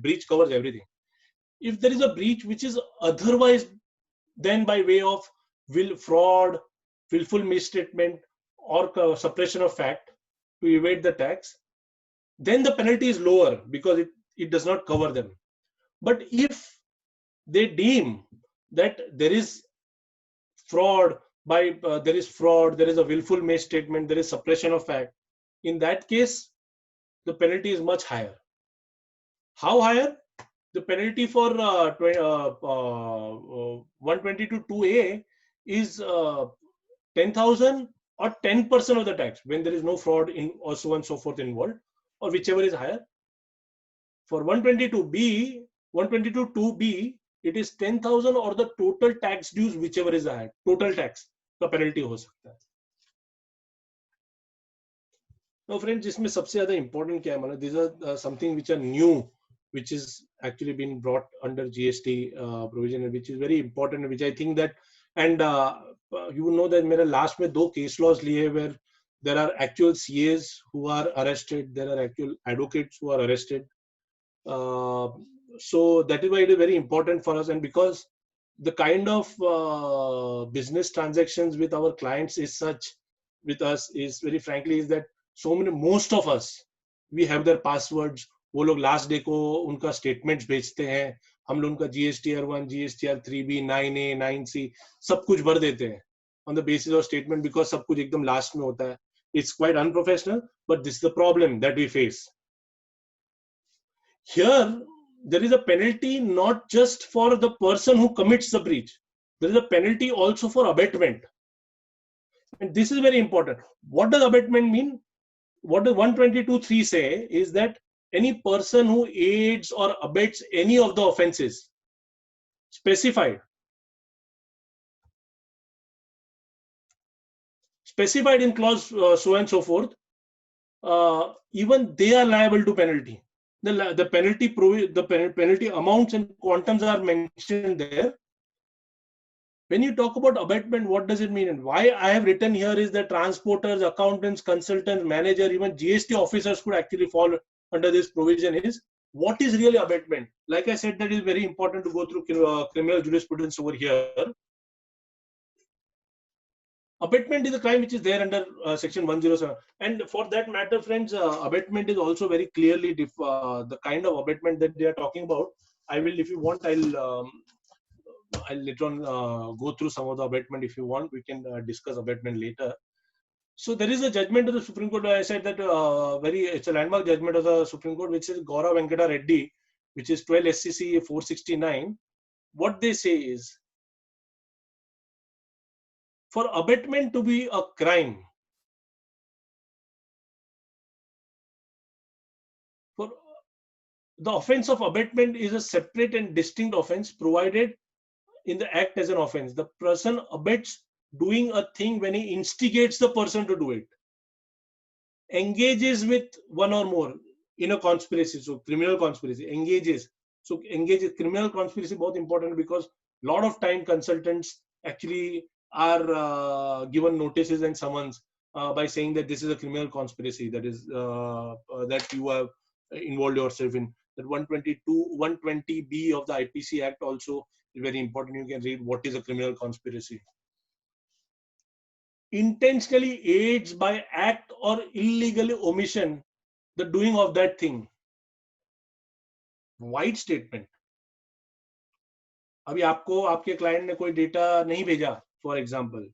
Breach covers everything. If there is a breach which is otherwise than by way of fraud, willful misstatement, or suppression of fact to evade the tax, then the penalty is lower because it does not cover them. But if they deem that there is fraud, there is a willful misstatement, there is suppression of fact, in that case, the penalty is much higher. How higher? The penalty for 122(2)A is 10,000 or 10% of the tax when there is no fraud in or so on and so forth involved, or whichever is higher. For 122(2)B, it is 10,000 or the total tax dues, whichever is higher. Total tax का penalty हो सकता है. Now, friends, इसमें सबसे ज़्यादा important क्या है माना? These are something which are new, which is actually been brought under GST provision, which is very important, which I think that, and you know that मेरा last में 2 case laws लिए where there are actual CAs who are arrested, there are actual advocates who are arrested. So that is why it is very important for us, and because the kind of business transactions with our clients is such, with us is very frankly is that most of us, we have their passwords. वो लोग last day को उनका statements भेजते हैं, हम लोग उनका GSTR1, GSTR3B, 9A, 9C सब कुछ भर देते हैं on the basis of statement, because सब कुछ एकदम last में होता है. It's quite unprofessional, but this is the problem that we face. Here, there is a penalty not just for the person who commits the breach. There is a penalty also for abatement. And this is very important. What does abatement mean? What does 122(3) say is that any person who aids or abets any of the offenses specified in clause so and so forth, even they are liable to penalty. the penalty amounts and quantums are mentioned there. When you talk about abatement, what does it mean? And why I have written here is that transporters, accountants, consultants, manager, even GST officers could actually fall under this provision. Is what is really abatement? Like I said, that is very important to go through criminal jurisprudence over here. Abatement is a crime which is there under section 107. And for that matter, friends, abatement is also very clearly the kind of abatement that they are talking about. I will, if you want, I'll later on go through some of the abatement. If you want, we can discuss abatement later. So there is a judgment of the Supreme Court. I said that it's a landmark judgment of the Supreme Court, which is Gaura Venkata Reddy, which is 12 SCC 469. What they say is, for abatement to be a crime, for the offense of abatement is a separate and distinct offense provided in the act as an offense. The person abets doing a thing when he instigates the person to do it, engages with one or more in a conspiracy. So criminal conspiracy, engages. So engages, criminal conspiracy, both important, because a lot of time consultants actually are given notices and summons by saying that this is a criminal conspiracy, that is that you have involved yourself in. That 120B of the IPC Act also is very important. You can read what is a criminal conspiracy. Intentionally aids by act or illegal omission the doing of that thing. Wide statement. अभी आपको आपके client ने कोई data नहीं भेजा for example,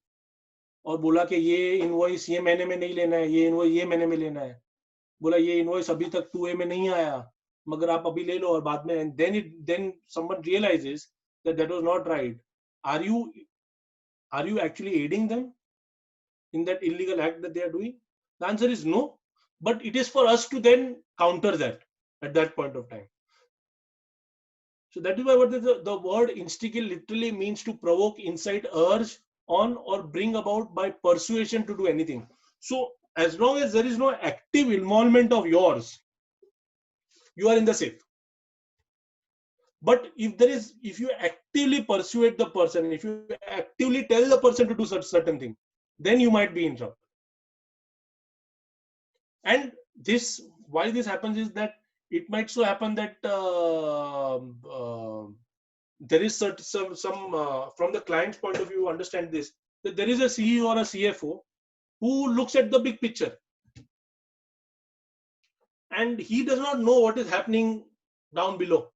और बोला कि ये इनवॉइस ये महीने में नहीं लेना है, ये इनवॉइस ये महीने में लेना है, बोला ये इनवॉइस अभी तक 2A में नहीं आया मगर आप अभी ले लो और बाद में, and then someone realizes that was not right. Are you actually aiding them in that illegal act that they are doing? The answer is no, but it is for us to then counter that at that point of time. So that is why what the word instigate literally means to provoke, incite, urge on, or bring about by persuasion to do anything. So as long as there is no active involvement of yours, you are in the safe. But if you actively persuade the person, if you actively tell the person to do certain thing, then you might be in trouble. And why this happens is that it might so happen that there is some from the client's point of view, understand this, that there is a CEO or a CFO who looks at the big picture, and he does not know what is happening down below.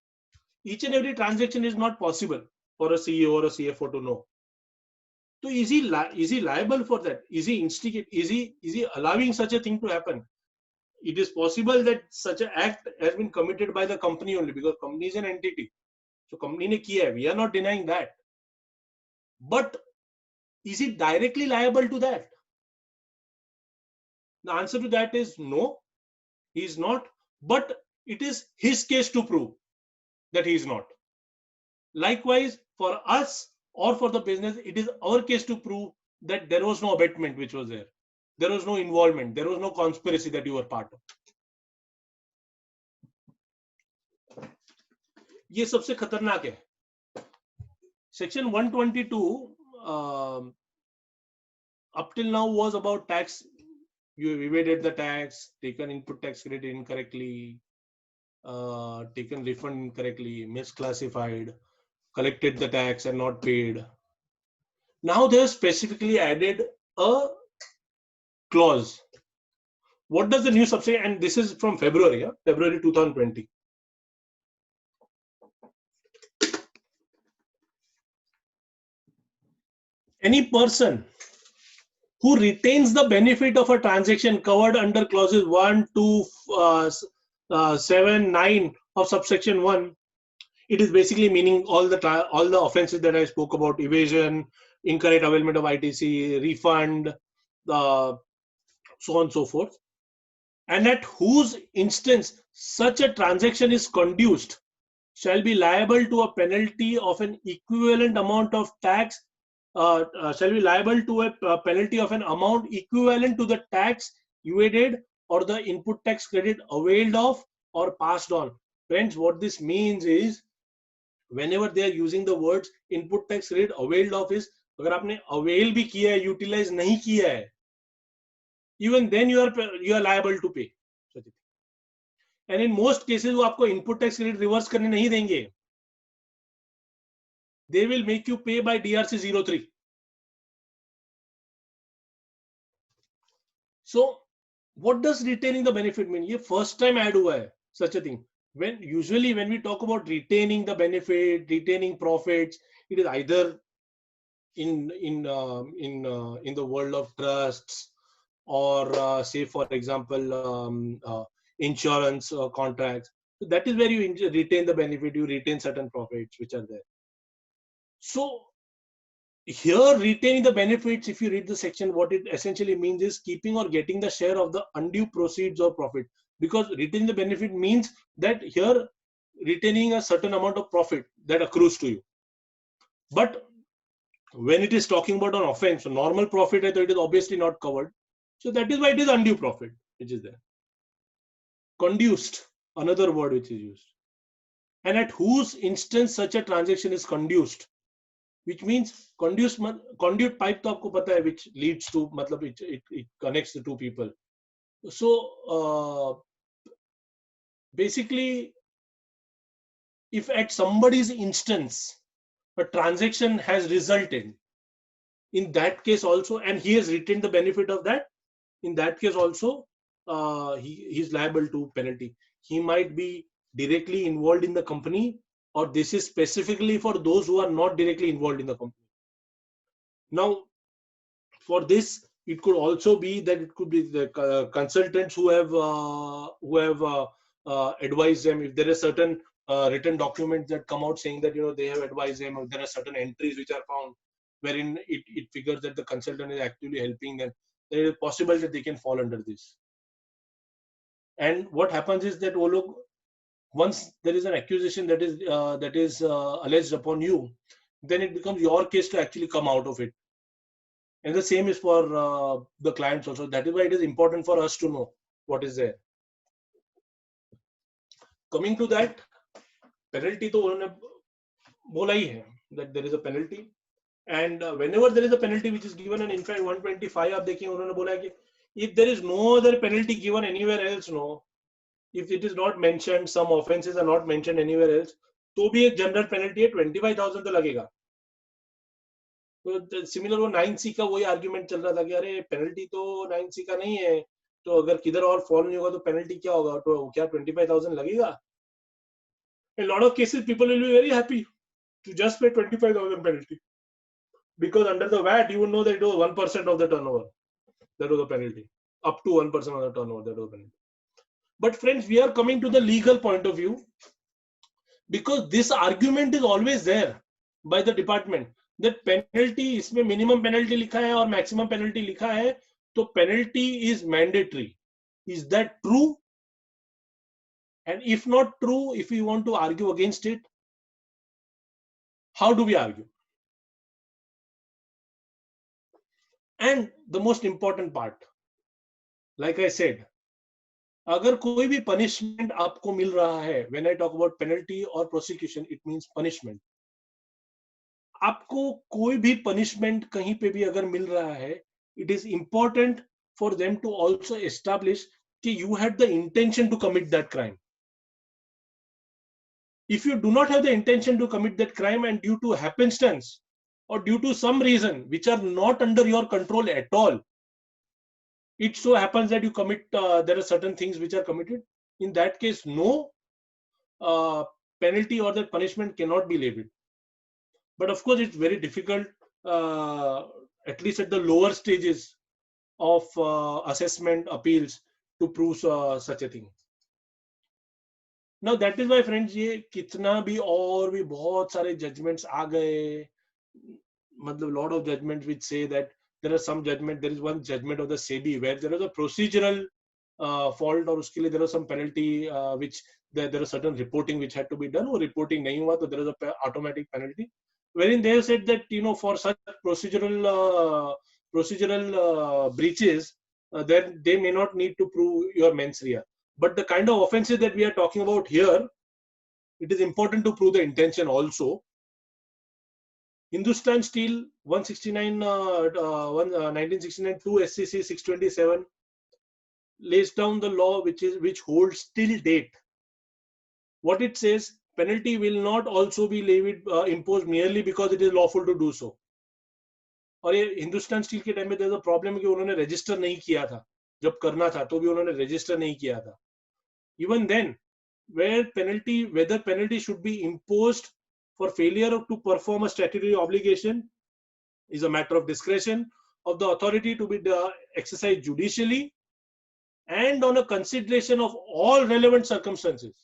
Each and every transaction is not possible for a CEO or a CFO to know. So is he liable for that? Is he instigate? Is he allowing such a thing to happen? It is possible that such an act has been committed by the company only, because company is an entity. So company ne kiya hai. We are not denying that. But is he directly liable to that? The answer to that is no, he is not. But it is his case to prove that he is not. Likewise, for us or for the business, it is our case to prove that there was no abatement which was there. There was no involvement. There was no conspiracy that you were part of. ये सबसे खतरनाक है. Section 122 up till now was about tax. You have evaded the tax, taken input tax credit incorrectly, taken refund incorrectly, misclassified, collected the tax and not paid. Now they have specifically added a clause. What does the new subsection, and this is from February 2020. Any person who retains the benefit of a transaction covered under clauses 1, 2, 7, 9 of subsection 1, it is basically meaning all the offenses that I spoke about: evasion, incorrect availment of ITC, refund, so on and so forth. And at whose instance such a transaction is conduced shall be liable to a penalty of an equivalent amount of tax, shall be liable to a penalty of an amount equivalent to the tax evaded or the input tax credit availed of or passed on. Friends, what this means is whenever they are using the words input tax credit availed of is, अगर आपने avail भी किया है, utilize नहीं किया है, even then you are liable to pay. And in most cases वो आपको input tax credit reverse करने नहीं देंगे. They will make you pay by DRC 03. So what does retaining the benefit mean? ये first time add हुआ है such a thing. When we talk about retaining the benefit, retaining profits, it is either in the world of trusts, or say for example insurance contracts. So that is where you retain the benefit, you retain certain profits which are there. So here retaining the benefits, if you read the section, what it essentially means is keeping or getting the share of the undue proceeds or profit. Because retaining the benefit means that here retaining a certain amount of profit that accrues to you. But when it is talking about an offense, so normal profit, it is obviously not covered. So that is why it is undue profit, which is there. Conduced, another word which is used. And at whose instance such a transaction is conduced, which means conduit pipe to aapko pata hai, which leads to, matlab it connects the two people. So basically, if at somebody's instance a transaction has resulted, in that case also, and he has retained the benefit of that, in that case also he is liable to penalty. He might be directly involved in the company, or this is specifically for those who are not directly involved in the company. Now, for this, it could also be that it could be the consultants who have advised them. If there are certain written documents that come out saying that they have advised them, or there are certain entries which are found wherein it figures that the consultant is actively helping them, then it is possible that they can fall under this. And what happens is that once there is an accusation that is alleged upon you, then it becomes your case to actually come out of it. And the same is for the clients also. That is why it is important for us to know what is there. Coming to that, penalty to unhone bola hi hai that there is a penalty, and whenever there is a penalty which is given, and in fact 125 aap dekhiye unhone bola hai ki if there is no other penalty given anywhere else, if it is not mentioned, some offenses are not mentioned anywhere else, तो भी एक general penalty है 25,000 तो लगेगा. तो similar वो 9C का वही आर्ग्यूमेंट चल रहा था कि अरे पेनल्टी तो 9C का नहीं है, तो अगर किधर और फॉल नहीं होगा तो पेनल्टी क्या होगा, तो क्या 25,000 लगेगा. In a lot of cases people will be very happy to just pay 25,000 penalty, because under the VAT you would know that it was 1% of the turnover, that was the penalty, up to 1% of the turnover, that was the penalty. But friends, we are coming to the legal point of view, because this argument is always there by the department that penalty, इसमें minimum penalty लिखा है और maximum penalty लिखा है, तो penalty is mandatory. Is that true? And if not true, if we want to argue against it, how do we argue? And the most important part, like I said, अगर कोई भी punishment आपको मिल रहा है, when I talk about penalty or prosecution, it means punishment. आपको कोई भी punishment कहीं पे भी अगर मिल रहा है, it is important for them to also establish कि you had the intention to commit that crime. If you do not have the intention to commit that crime, and due to happenstance or due to some reason which are not under your control at all, it so happens that you commit, there are certain things which are committed, in that case no penalty or that punishment cannot be levied. But of course it's very difficult, at least at the lower stages of assessment appeals, to prove such a thing. Now that is why friends, ये कितना भी और भी बहुत सारे judgments आ गए, मतलब lot of judgments which say that there are some judgment, there is one judgment of the SEBI where there is a procedural fault, और उसके लिए there was some penalty which there is certain reporting which had to be done, वो reporting नहीं हुआ तो there is a automatic penalty, wherein they have said that for such procedural breaches, then they may not need to prove your mens rea. But the kind of offenses that we are talking about here, it is important to prove the intention also. Hindustan Steel 169, 1969 2 SCC 627 lays down the law which holds till date. What it says, penalty will not also be levied imposed merely because it is lawful to do so. और ये Hindustan steel के time में there's a problem कि उन्होंने register नहीं किया था, जब करना था तो भी उन्होंने रजिस्टर नहीं किया था. Even then, whether penalty should be imposed for failure to perform a statutory obligation is a matter of discretion of the authority to be exercised judicially and on a consideration of all relevant circumstances.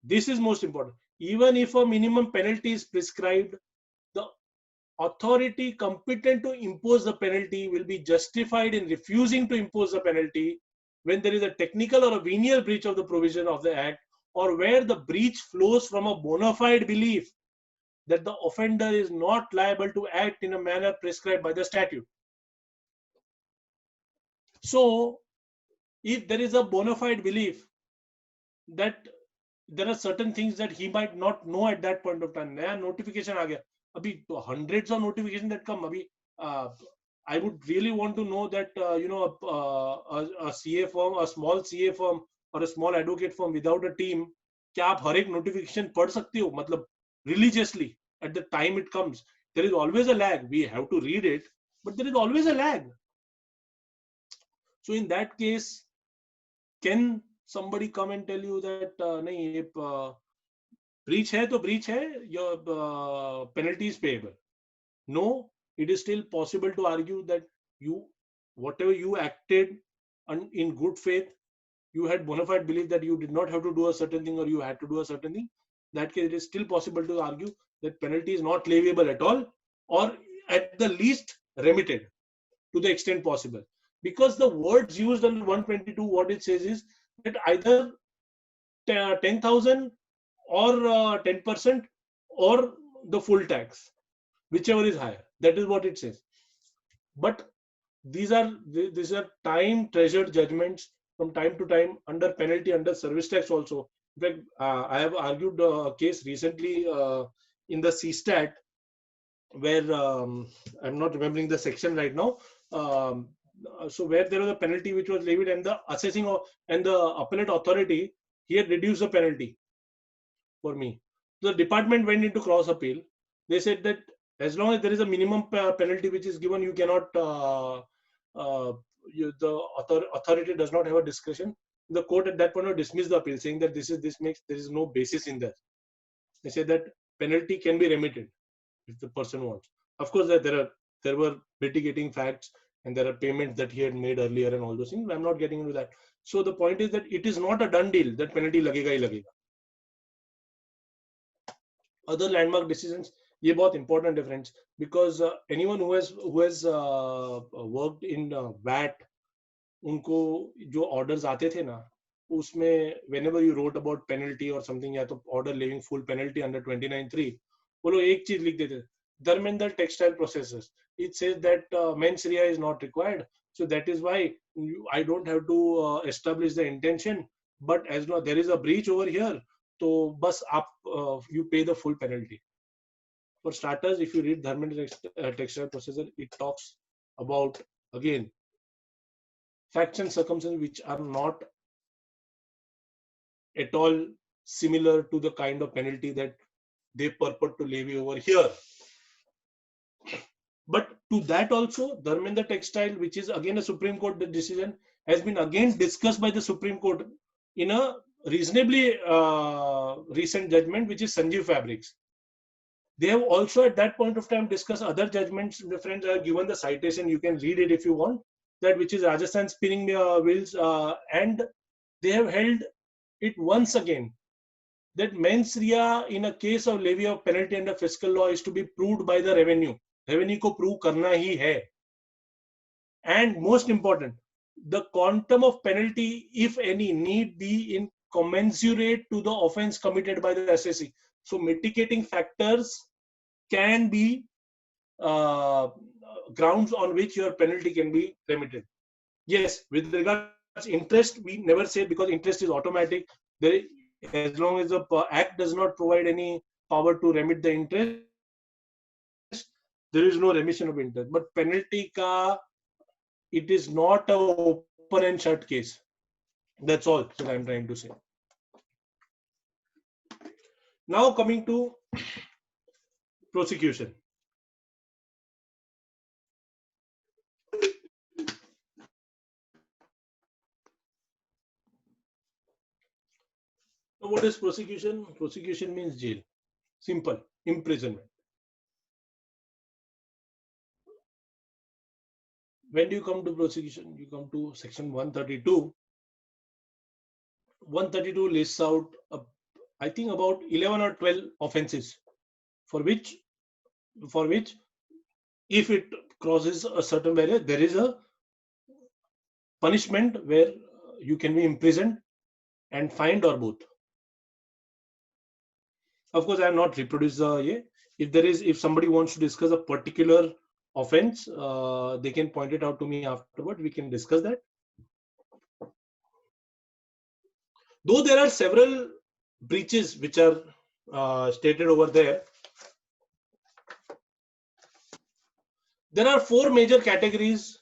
This is most important. Even if a minimum penalty is prescribed, the authority competent to impose the penalty will be justified in refusing to impose the penalty when there is a technical or a venial breach of the provision of the Act, or where the breach flows from a bona fide belief that the offender is not liable to act in a manner prescribed by the statute. So, if there is a bona fide belief that there are certain things that he might not know at that point of time, नया notification आ गया, अभी hundreds of notifications that come, अभी I would really want to know that a CA firm, a small CA firm or a small advocate firm without a team, क्या आप हर एक notification पढ़ सकते हो, मतलब religiously at the time it comes? There is always a lag. We have to read it, but there is always a lag. So in that case, can somebody come and tell you that nahi, breach hai to breach hai, your penalty is payable? No, it is still possible to argue that whatever you acted in good faith, you had bona fide belief that you did not have to do a certain thing or you had to do a certain thing. In that case, it is still possible to argue that penalty is not leviable at all, or at the least remitted to the extent possible. Because the words used under 122, what it says is that either 10,000 or 10% or the full tax, whichever is higher. That is what it says. But these are time treasured judgments from time to time under penalty, under service tax also. In fact, I have argued a case recently in the CSTAT where I'm not remembering the section right now. So where there was a penalty which was levied, and the assessing and the appellate authority, he had reduced the penalty for me. So the department went into cross appeal. They said that as long as there is a minimum penalty which is given, you cannot, the authority does not have a discretion. The court at that point dismissed the appeal, saying that there is no basis in that. They said that penalty can be remitted if the person wants. Of course, there were mitigating facts and there are payments that he had made earlier and all those things. I'm not getting into that. So the point is that it is not a done deal that penalty लगेगा ही लगेगा. Other landmark decisions, ये बहुत important difference, because anyone who has worked in VAT, उनको जो orders आते थे ना, उसमें whenever you wrote about penalty or something, या तो order levying full penalty under 29(3), वो लोग एक चीज लिख देते थे, Dharmender Textile Processors. It says that mens rea is not required, so that is why I don't have to establish the intention. But as long there is a breach over here, so bus up you pay the full penalty. For starters, if you read Dharmender Textile Processor, it talks about again facts and circumstances which are not at all similar to the kind of penalty that they purport to levy over here. But to that also, Dharmender Textile, which is again a Supreme Court decision, has been again discussed by the Supreme Court in a reasonably recent judgment, which is Sanjeev Fabrics. They have also at that point of time discussed other judgments. The friends are given the citation, you can read it if you want, that which is Rajasthan Spinning Mills, and they have held it once again that mens rea in a case of levy of penalty under fiscal law is to be proved by the revenue. Revenue को prove करना ही है. And most important, the quantum of penalty, if any, need be in commensurate to the offense committed by the SSC. So mitigating factors can be grounds on which your penalty can be remitted. Yes, with regard interest, we never say, because interest is automatic. There, as long as the act does not provide any power to remit the interest, there is no remission of interest. But penalty ka, it is not a open and shut case. That's all that I'm trying to say. Now coming to prosecution. So what is prosecution? Prosecution means jail. Simple, imprisonment. When do you come to prosecution? You come to section 132. 132 lists out, I think, about 11 or 12 offenses for which, if it crosses a certain barrier, there is a punishment where you can be imprisoned and fined, or both. Of course, I have not reproduced the. If somebody wants to discuss a particular offense, they can point it out to me afterward. We can discuss that. Though there are several breaches which are stated over there, there are 4 major categories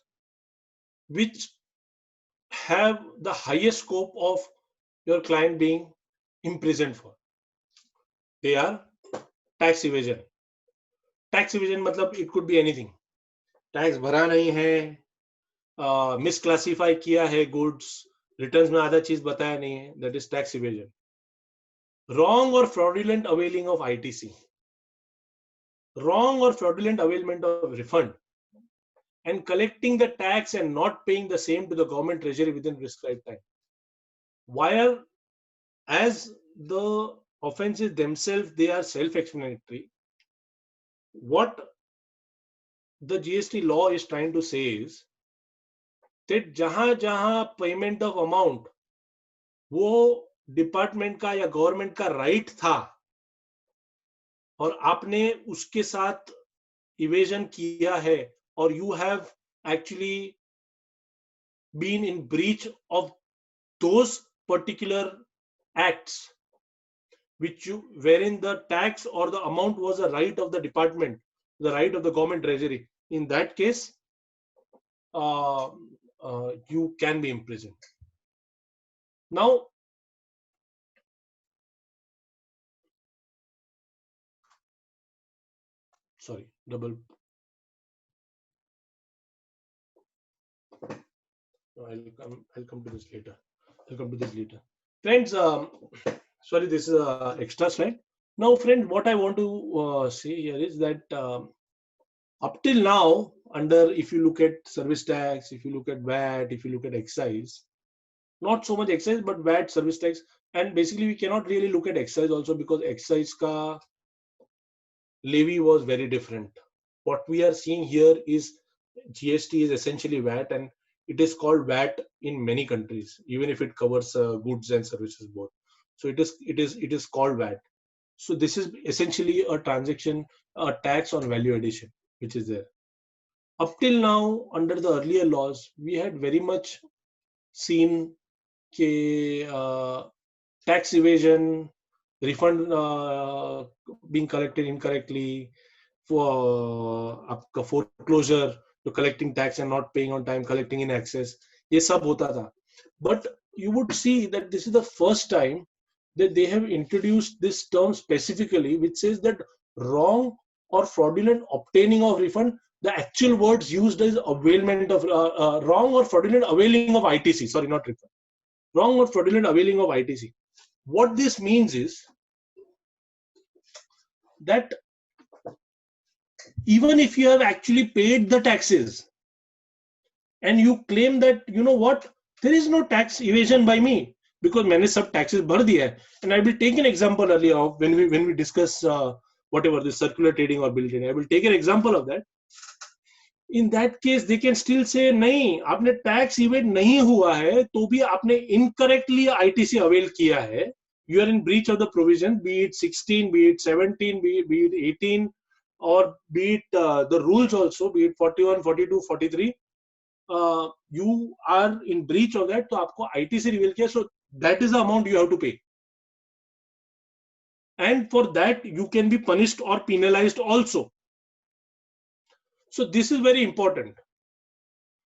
which have the highest scope of your client being imprisoned for. They are tax evasion. Tax evasion matlab it could be anything. Tax भरा नहीं है, misclassify किया है goods, returns में आधा चीज बताया नहीं है, that is tax evasion. Wrong or fraudulent availing of ITC. Wrong or fraudulent availment of refund, and collecting the tax and not paying the same to the government treasury within prescribed time. While as the offenses themselves, they are self-explanatory, what the GST law is trying to say is that jahan payment of amount वो department का या government का right था और आपने उसके साथ evasion किया है, और you have actually been in breach of those particular acts wherein the tax or the amount was a right of the department, the right of the government treasury. In that case, you can be imprisoned. Now, sorry, double. I'll come to this later. Friends, sorry, this is an extra slide. Now, friend, what I want to say here is that up till now, if you look at service tax, if you look at VAT, if you look at excise, not so much excise, but VAT, service tax, and basically we cannot really look at excise also because excise ka levy was very different. What we are seeing here is GST is essentially VAT, and it is called VAT in many countries, even if it covers goods and services both. So it is called VAT. So this is essentially a transaction, a tax on value addition, which is there. Up till now, under the earlier laws, we had very much seen tax evasion, refund being collected incorrectly, for foreclosure, to collecting tax and not paying on time, collecting in excess. ये सब होता था. But you would see that this is the first time that they have introduced this term specifically, which says that wrong or fraudulent obtaining of refund. The actual words used is availment of wrong or fraudulent availing of ITC. Sorry, not refund. Wrong or fraudulent availing of ITC. What this means is that even if you have actually paid the taxes and you claim that, you know what, there is no tax evasion by me because मैंने सब taxes भर दिया है. And I will take an example earlier of when we discuss whatever the circular trading or bill trading. I will take an example of that. In that case, they can still say नहीं, आपने tax evade नहीं हुआ है, तो भी आपने incorrectly ITC avail किया है. You are in breach of the provision, be it 16, be it 17, be it 18, or be it the rules also, be it 41, 42, 43. you are in breach of that, तो आपको ITC reveal किया, so that is the amount you have to pay. And for that you can be punished or penalized also. So this is very important.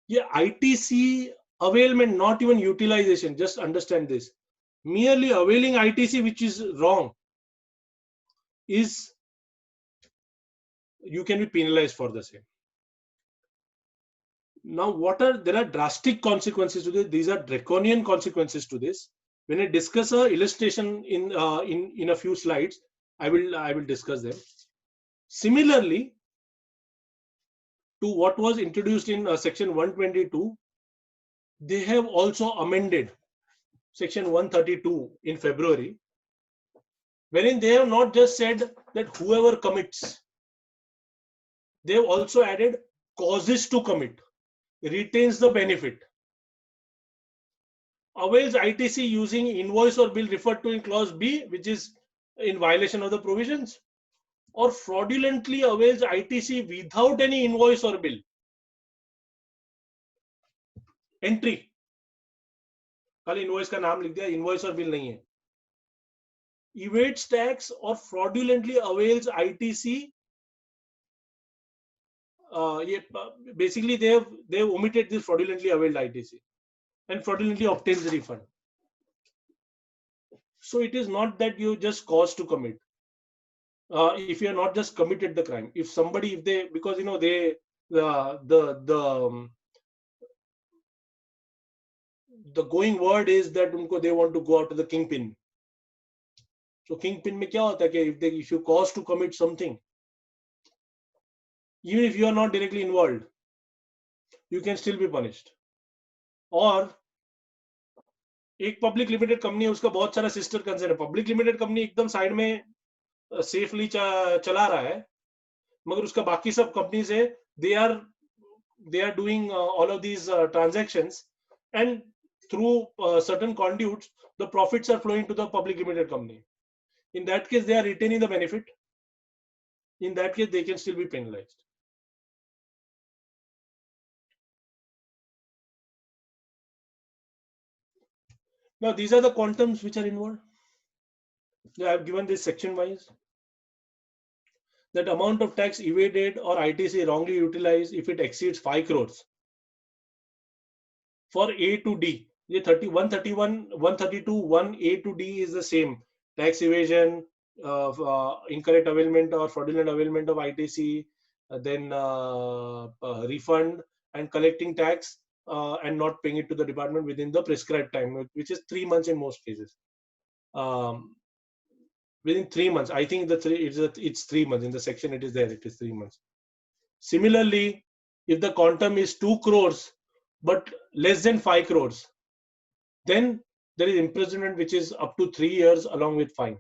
Yeah, ITC availment, not even utilization. Just understand this. Merely availing ITC, which is wrong, is you can be penalized for the same. Now, there are drastic consequences to this. These are draconian consequences to this. When I discuss a illustration in a few slides, I will discuss them. Similarly to what was introduced in section 122, they have also amended section 132 in February, wherein they have not just said that whoever commits, they have also added causes to commit, retains the benefit, avails ITC using invoice or bill referred to in clause B, which is in violation of the provisions, or fraudulently avails ITC without any invoice or bill. Entry, खाली invoice का नाम लिख दिया, invoice और bill नहीं है. Evades tax or fraudulently avails ITC. Basically they have omitted this fraudulently availed ITC and fraudulently obtains the refund. So it is not that you just cause to commit. If you are not just committed the crime, if somebody, because the going word is that they want to go after the kingpin. So kingpin में क्या होता है कि if you cause to commit something, even if you are not directly involved, you can still be punished. और एक public limited company है, उसका बहुत सारा सिस्टर कंसर्न है. पब्लिक लिमिटेड कंपनी एकदम साइड में सेफली चला रहा है, मगर उसका बाकी सब कंपनीज है, they are doing all of these transactions, and through certain conduits the profits are flowing to the public limited company. In that case, they are retaining the benefit. In that case, they can still be penalized. Now, these are the quantums which are involved. I have given this section wise. That amount of tax evaded or ITC wrongly utilized if it exceeds 5 crores. For A to D, 131, 132, 1A to D is the same. Tax evasion, incorrect availment or fraudulent availment of ITC, then refund and collecting tax and not paying it to the department within the prescribed time, which is 3 months in most cases. Within 3 months, I think it's 3 months. In the section it is there, it is 3 months. Similarly, if the quantum is 2 crores but less than 5 crores, then there is imprisonment which is up to 3 years along with fine.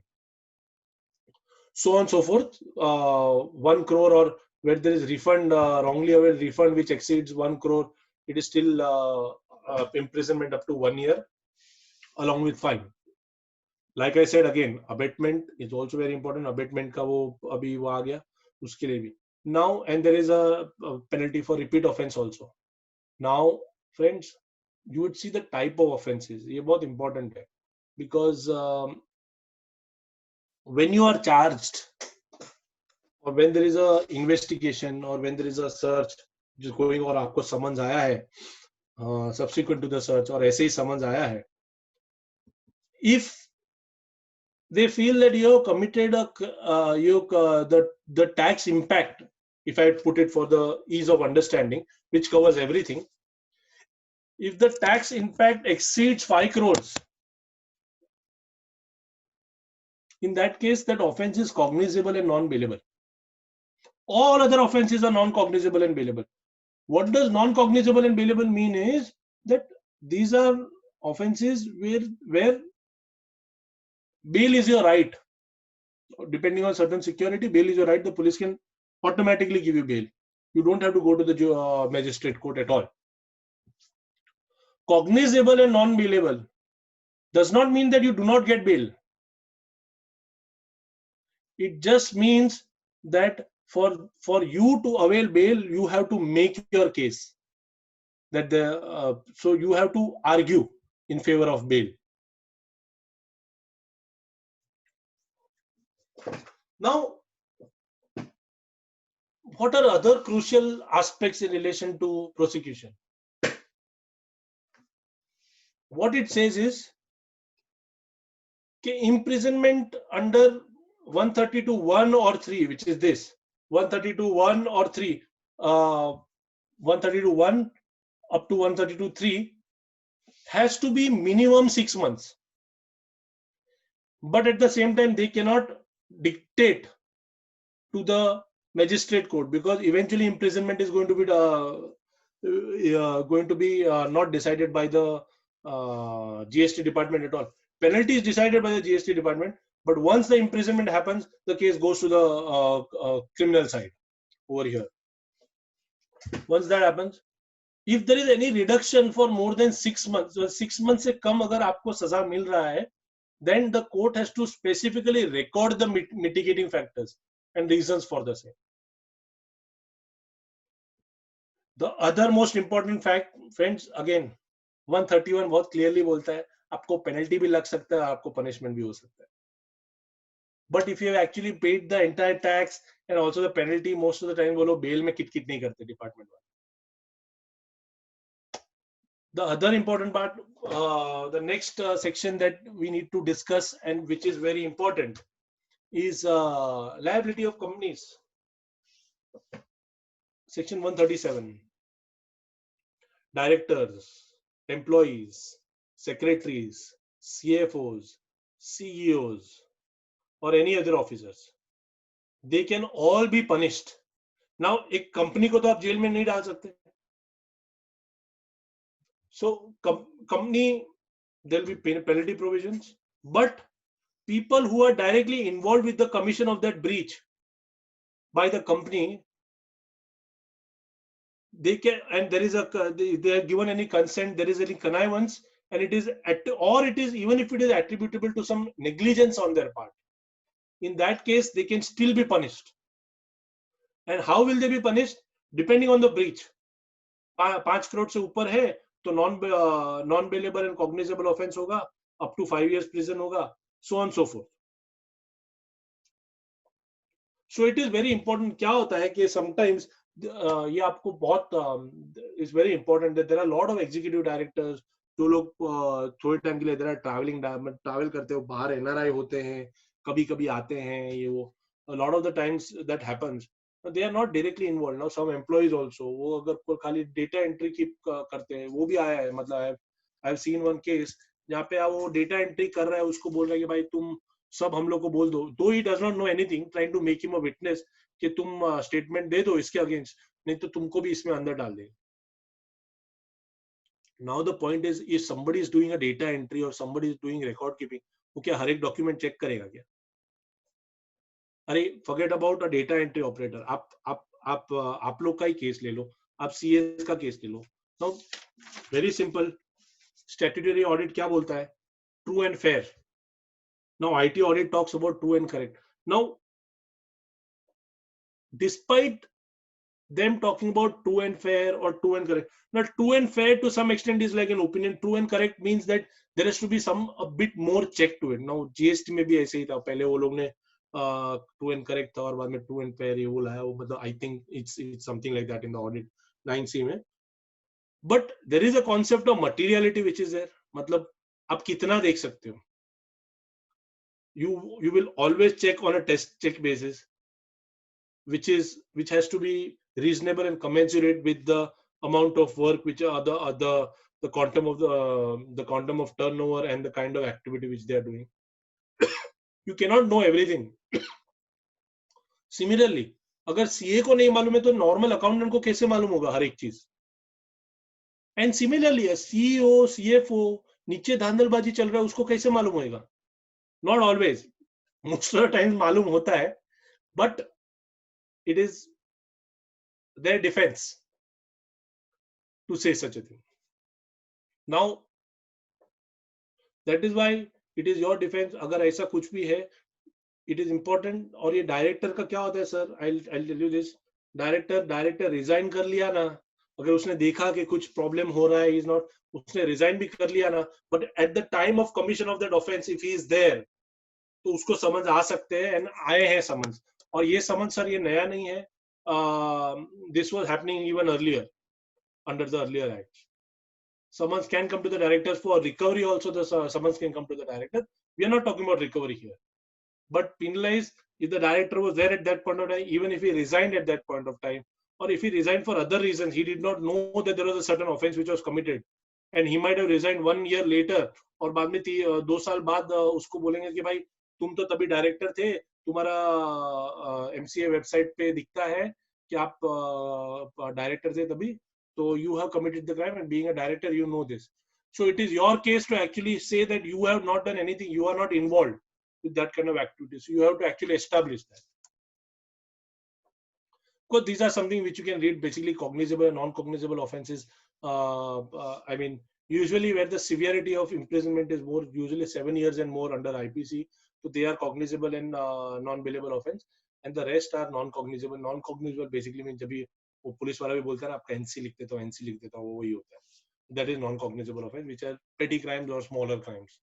So on and so forth. 1 crore or where there is refund, wrongly availed refund which exceeds 1 crore, it is still imprisonment up to 1 year along with fine. Like I said again, abatement is also very important. Abatement का वो अभी वो आ गया उसके लिए भी. Now, and there is a penalty for repeat offense also. Now, friends, you would see the type of offenses. ये बहुत important है, because when you are charged, or when there is a investigation, or when there is a search which is going, और आपको summons आया है subsequent to the search, और ऐसे ही summons आया है, if they feel that you have committed the tax impact, if I put it for the ease of understanding, which covers everything, if the tax impact exceeds 5 crores, in that case, that offense is cognizable and non-bailable. All other offenses are non-cognizable and bailable. What does non-cognizable and bailable mean is that these are offenses where bail is your right. Depending on certain security, bail is your right. The police can automatically give you bail. You don't have to go to the magistrate court at all. Cognizable and non-bailable does not mean that you do not get bail. It just means that for you to avail bail, you have to make your case. that so you have to argue in favor of bail. Now, what are other crucial aspects in relation to prosecution? What it says is imprisonment under 132(1) or 3, which is this 132(1) or 3, 132(1) up to 132(3 has to be minimum 6 months. But at the same time, they cannot dictate to the magistrate court, because eventually imprisonment is going to be not decided by the GST department at all. Penalty is decided by the GST department, but once the imprisonment happens, the case goes to the criminal side over here. Once that happens, if there is any reduction for more than 6 months, 6 months से कम अगर आपको सजा मिल रहा है, then the court has to specifically record the mitigating factors and reasons for the same. The other most important fact, friends, again 131 बहुत clearly बोलता है आपको penalty भी लग सकता है, आपको punishment भी हो सकता है. But if you have actually paid the entire tax and also the penalty, most of the time वो लोग bail में किट नहीं करते department वाले. The other important part, the next section that we need to discuss and which is very important is liability of companies. Section 137. Directors, employees, secretaries, CFOs, CEOs, or any other officers, they can all be punished. Now, एक company को तो आप jail में नहीं डाल सकते. So, company, there will be penalty provisions, but people who are directly involved with the commission of that breach by the company, they can, and there is they are given any consent, there is any connivance, and it is even if it is attributable to some negligence on their part, in that case they can still be punished. And how will they be punished? Depending on the breach. 5 crore से ऊपर है तो non bailable and cognizable offense होगा, up to 5 years prison होगा, so on and so forth. So it is very important. क्या होता है कि sometimes ये आपको बहुत is very important that there are a lot of executive directors जो लोग थोड़े टाइम के लिए इधर ट्रैवल करते हो, बाहर NRI होते हैं, कभी आते हैं, ये वो, a lot of the times that happens, they are not directly involved. Now some employees also, वो अगर खाली data entry की करते हैं, वो भी आया है. मतलब I have seen one case जहाँ पे वो data entry कर रहा है, उसको बोल रहा है कि भाई तुम सब हम लोग को बोल दो, though he does not know anything, trying to make him a witness कि तुम statement दे दो इसके against, नहीं तो तुमको भी इसमें अंदर डाल देंगे. Now the point is, if somebody is doing a data entry or somebody is doing record keeping, वो क्या हर एक document check करेगा क्या? अरे forget about a data entry operator. आप लोग का ही केस ले लो, आप CS का केस ले लो. Now very simple, statutory audit क्या बोलता है? True and fair. Now IT audit talks about true and correct. Now, despite them talking about true and fair or true and correct, now true and fair to some extent is like an opinion. True and correct means that there has to be a bit more check to it. Now GST में भी ऐसे ही था, पहले वो लोग ने true and correct था और बाद में true and fair ये वो लाया, वो मतलब I think it's something like that in the audit 9C में. But there is a concept of materiality which is there. मतलब आप कितना देख सकते हो? You will always check on a test check basis, which has to be reasonable and commensurate with the amount of work, which are the quantum of turnover and the kind of activity which they are doing. You cannot know everything. Similarly, अगर CA को नहीं मालूम है तो normal accountant को कैसे मालूम होगा हर एक चीज? And similarly, a CEO, CFO नीचे धांधलबाजी चल रहा है, उसको कैसे मालूम होगा? Not always. Most of the times मालूम होता है, but it is their defense to say such a thing. Now, that is why it is your defense. अगर ऐसा कुछ भी है, it is important. और ये डायरेक्टर का क्या होता है sir? I'll tell you this. Director resign कर लिया ना, अगर उसने देखा कि कुछ प्रॉब्लम हो रहा है, इज नॉट, उसने रिजाइन भी कर लिया ना, but at the time of commission of that offence if he is there, तो उसको समझ आ सकते हैं, एंड आए हैं समझ। और ये समझ सर ये नया नहीं है, this was happening even earlier under the earlier act. Summons can come to the directors for recovery also. The summons can come to the director. We are not talking about recovery here, but penalize if the director was there at that point of time, even if he resigned at that point of time, or if he resigned for other reasons, he did not know that there was a certain offense which was committed, and he might have resigned 1 year later, और बाद में 2 साल बाद उसको बोलेंगे कि भाई तुम तो तभी डायरेक्टर थे, तुम्हारा MCA वेबसाइट पे दिखता है कि आप डायरेक्टर थे तभी, so you have committed the crime, and being a director you know this, so it is your case to actually say that you have not done anything, you are not involved with that kind of activities. So you have to actually establish that, because these are something which you can read, basically cognizable and non-cognizable offenses. I mean, usually where the severity of imprisonment is more, usually 7 years and more under IPC, so they are cognizable and non-bailable offense, and the rest are non-cognizable. Non-cognizable basically means जब भी वो police वाला भी बोलता है ना, आपका NC लिख देता हूँ, NC लिख देता हूँ, वो वही होता है. That is non-cognizable offense, which are petty crimes or smaller crimes.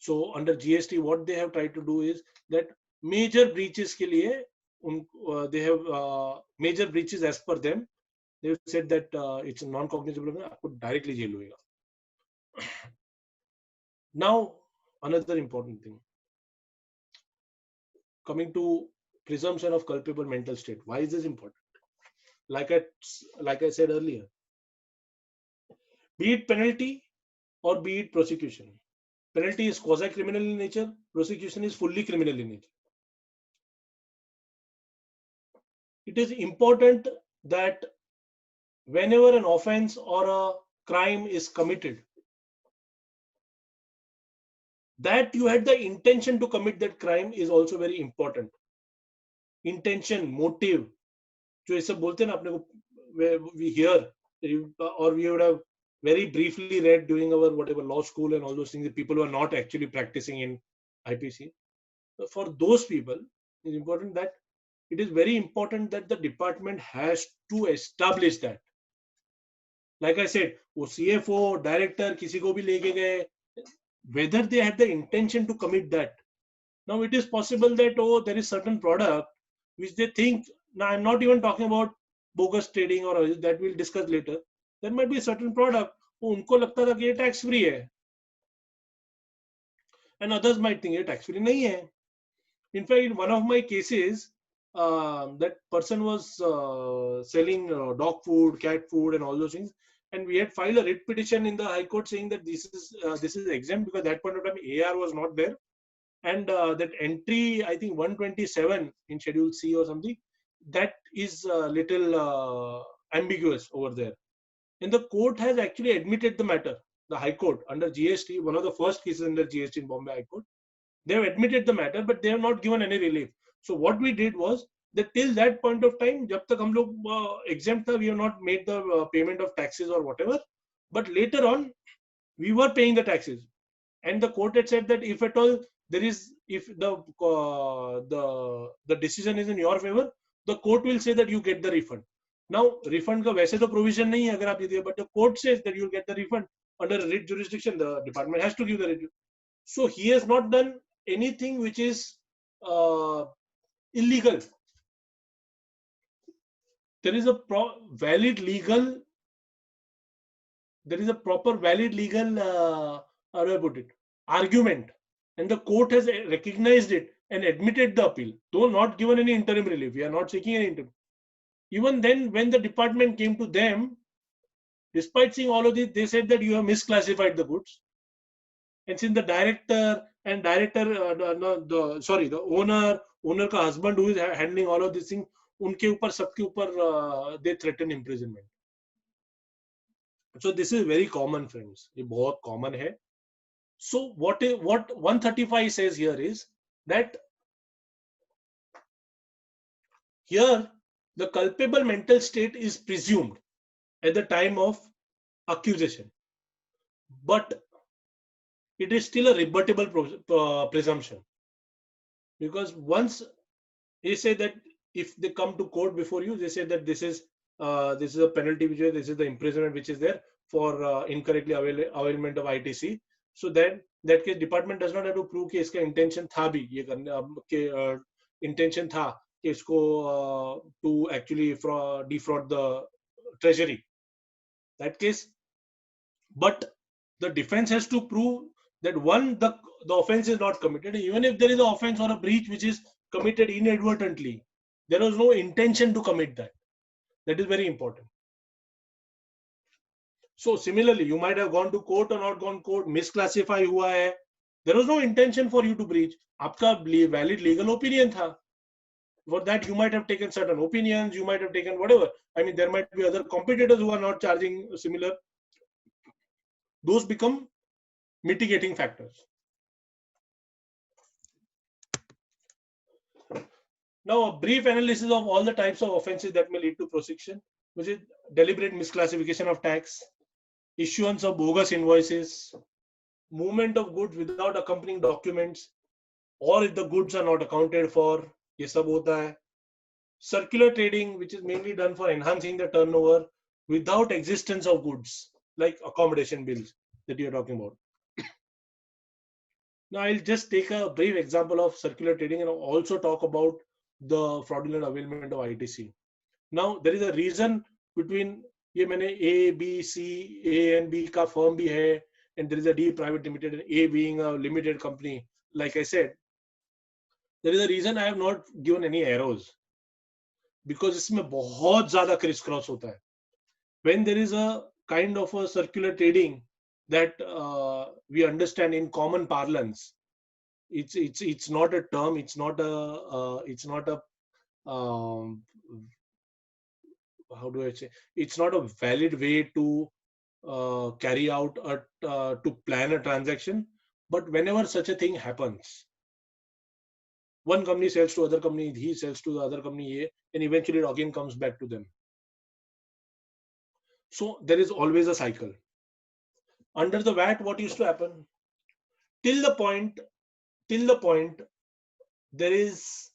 So under GST, what they have tried to do is that major breaches के लिए they have major breaches as per them. They have said that it's a non-cognizable offense, आपको directly jail होएगा. Now another important thing, coming to presumption of culpable mental state. Why is this important? Like I said earlier, be it penalty or be it prosecution. Penalty is quasi-criminal in nature, prosecution is fully criminal in nature. It is important that whenever an offense or a crime is committed, that you had the intention to commit that crime is also very important. Intention, motive, जो ऐसे बोलते हैं ना अपने को, we hear, or we would have very briefly read during our whatever law school and all those things, the people who are not actually practicing in IPC. For those people, it's important that it is very important that the department has to establish that. Like I said, वो CFO, director, किसी को भी लेके गए, whether they had the intention to commit that. Now it is possible that, oh, there is certain product which they think, now I'm not even talking about bogus trading or that we'll discuss later. There might be a certain product, उनको लगता था कि ये tax free है, and others might think ये tax free नहीं है. In fact, in one of my cases, that person was selling dog food, cat food, and all those things, and we had filed a writ petition in the High Court saying that this is exempt, because at that point of time AR was not there, and that entry, I think 127 in Schedule C or something, that is a little ambiguous over there. And the court has actually admitted the matter. The High Court under GST, one of the first cases under GST in Bombay High Court, they have admitted the matter, but they have not given any relief. So what we did was that till that point of time, जब तक हम लोग exempt था, we have not made the payment of taxes or whatever. But later on, we were paying the taxes, and the court had said that if at all there is, if the decision is in your favor, the court will say that you get the refund. Now refund का वैसे तो provision नहीं है अगर आप ये दिए, but the court says that you will get the refund under writ jurisdiction. The department has to give the refund. So he has not done anything which is illegal. There is a proper valid legal, how do I put it, argument, and the court has recognized it and admitted the appeal, though not given any interim relief. We are not seeking any interim. Even then, when the department came to them, despite seeing all of this, they said that you have misclassified the goods. And since the director and the owner का husband who is handling all of these things, उनके ऊपर सबके ऊपर they threaten imprisonment. So this is very common, friends. ये बहुत common है. So what 135 says here is that here the culpable mental state is presumed at the time of accusation, but it is still a rebuttable presumption, because once they say that if they come to court before you, they say that this is this is a penalty which is, this is the imprisonment which is there for incorrectly availment of ITC. So then that case department does not have to prove कि इसका intention था भी ये करने के intention था कि इसको to actually defraud the treasury. That case, but the defense has to prove that one, the offense is not committed. Even if there is an offense or a breach which is committed inadvertently, there was no intention to commit that. That is very important. So similarly, you might have gone to court or not gone court, misclassify हुआ है. There was no intention for you to breach. आपका valid legal opinion था. For that, you might have taken certain opinions, you might have taken whatever. I mean, there might be other competitors who are not charging similar. Those become mitigating factors. Now, a brief analysis of all the types of offenses that may lead to prosecution, which is deliberate misclassification of tax, issuance of bogus invoices, movement of goods without accompanying documents, or if the goods are not accounted for, ये सब होता है. Circular trading, which is mainly done for enhancing the turnover without existence of goods, like accommodation bills that you are talking about. Now, I'll just take a brief example of circular trading and also talk about the fraudulent availment of ITC. Now, there is a reason between ये मैंने A, B, C, A and B का firm भी है, and there is a D private limited, and A being a limited company. Like I said, there is a reason I have not given any arrows, because इसमें बहुत ज़्यादा criss-cross होता है. When there is a kind of a circular trading that we understand in common parlance, it's not a term, it's not a how do I say? It's not a valid way to carry out to plan a transaction. But whenever such a thing happens, one company sells to other company, he sells to the other company, and eventually it again comes back to them. So there is always a cycle. Under the VAT, what used to happen? Till the point there is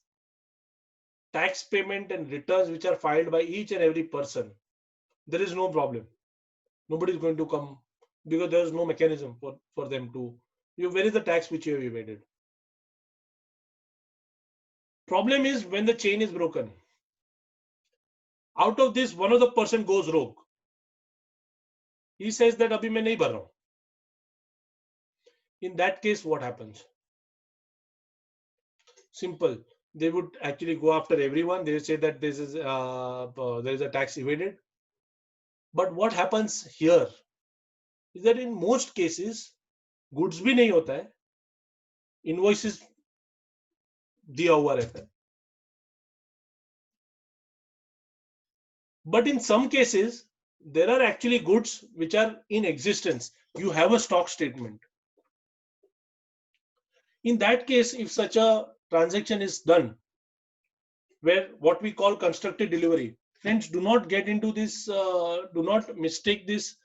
tax payment and returns which are filed by each and every person, there is no problem. Nobody is going to come, because there is no mechanism for them to, where is the tax which you have evaded? Problem is when the chain is broken. Out of this, one of the person goes rogue. He says that abhi main nahi bhar raha hu. In that case, what happens? Simple. They would actually go after everyone. They say that there is a tax evaded. But what happens here is that in most cases, goods भी नहीं होता है, invoices दिया हुआ रहता है. But in some cases, there are actually goods which are in existence. You have a stock statement. In that case, if such a transaction is done, where what we call constructed delivery, friends, do not get into this, do not mistake this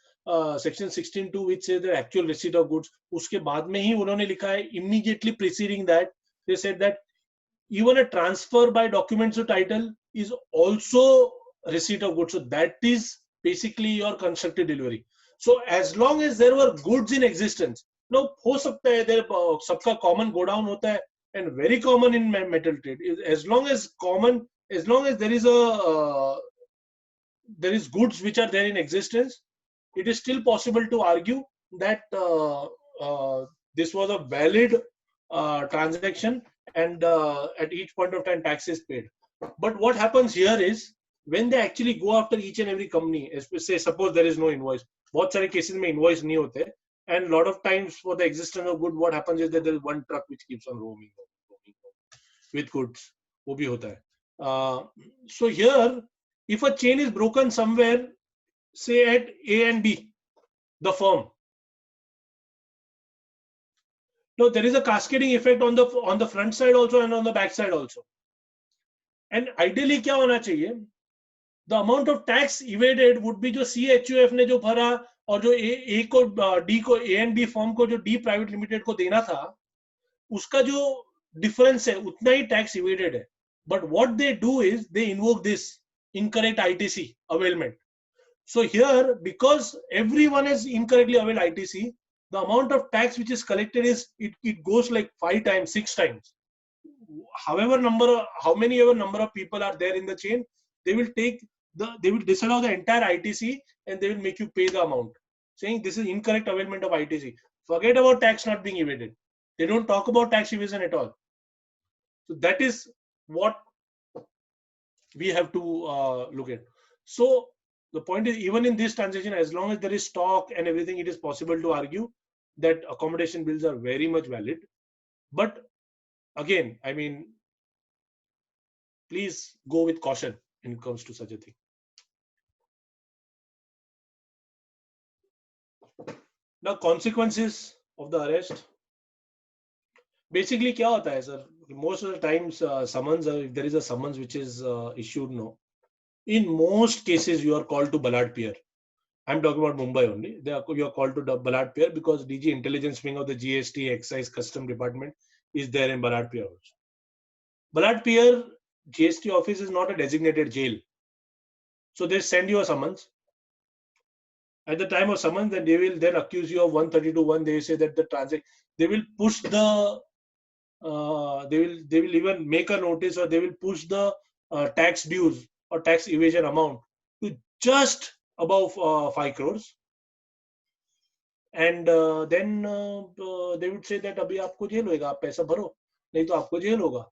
section 16(2) which says the actual receipt of goods. उसके बाद में ही उन्होंने लिखा है, immediately preceding that, they said that even a transfer by documents to title is also receipt of goods. So that is basically your constructed delivery. So as long as there were goods in existence, now हो सकता है there सबका common go down होता है, and very common in metal trade. As long as there is there is goods which are there in existence, it is still possible to argue that this was a valid transaction, and at each point of time tax is paid. But what happens here is when they actually go after each and every company, say suppose there is no invoice, बहुत सारे cases में invoice नहीं होते, and a lot of times for the existence of good, what happens is that there is one truck which keeps on roaming with goods. वो भी होता है. So here, if a chain is broken somewhere, say at A and B, the firm, now there is a cascading effect on the front side also and on the back side also. And ideally क्या होना चाहिए? The amount of tax evaded would be जो CHUF ने जो भरा और जो A को D को A and B firm को जो D private limited को देना था, उसका जो difference है उतना ही tax evaded है. But what they do is they invoke this incorrect ITC availment. So here, because everyone has incorrectly availed ITC, the amount of tax which is collected is it goes like 5 times, 6 times. How many ever number of people are there in the chain, they will disallow the entire ITC and they will make you pay the amount, saying this is incorrect availment of ITC. Forget about tax not being evaded. They don't talk about tax evasion at all. So that is what we have to look at. So the point is, even in this transaction, as long as there is stock and everything, it is possible to argue that accommodation bills are very much valid. But again, I mean, please go with caution when it comes to such a thing. Now, consequences of the arrest. Basically, क्या होता है, sir? Most of the times, summons, if there is a summons which is issued, no. In most cases, you are called to Balad Pier. I'm talking about Mumbai only. You are called to Balad Pier because DG Intelligence Wing of the GST, Excise, Custom Department is there in Balad Pier also. Balad Pier GST office is not a designated jail. So they send you a summons. At the time of summons, then they will then accuse you of 132(1). They say that the transaction, they will push the, they will even make a notice, or they will push the tax dues or tax evasion amount to just above 5 crores. And then they would say that अभी आपको jail होगा, आप पैसा भरो, नहीं तो आपको jail होगा.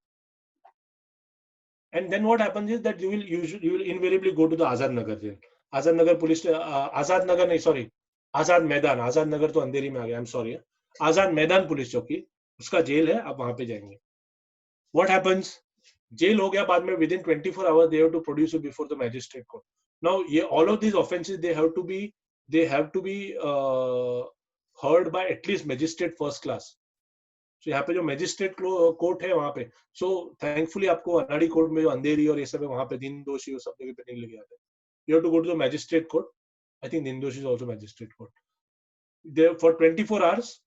And then what happens is that you will invariably go to the Azad Nagar jail. Azad Nagar police, Azad Nagar नहीं, sorry, Azad Maidan. Azad Nagar तो अंधेरी में आ गया, I'm sorry. Azad Maidan police चौकी, उसका jail है, आप वहां पे जाएंगे. What happens? जेल हो गया, बाद में within 24 hours they have to produce you before the magistrate court. Now, all of these offences, they have to be heard by at least magistrate first class. So यहाँ पे जो magistrate court है वहाँ पे, so thankfully आपको अनाड़ी court में जो अंधेरी और ये सब है वहाँ पे दिन दोषी और सब जगह पे नहीं लगे आते. You have to go to the magistrate court. I think Nindoshi is also magistrate court. There for 24 hours,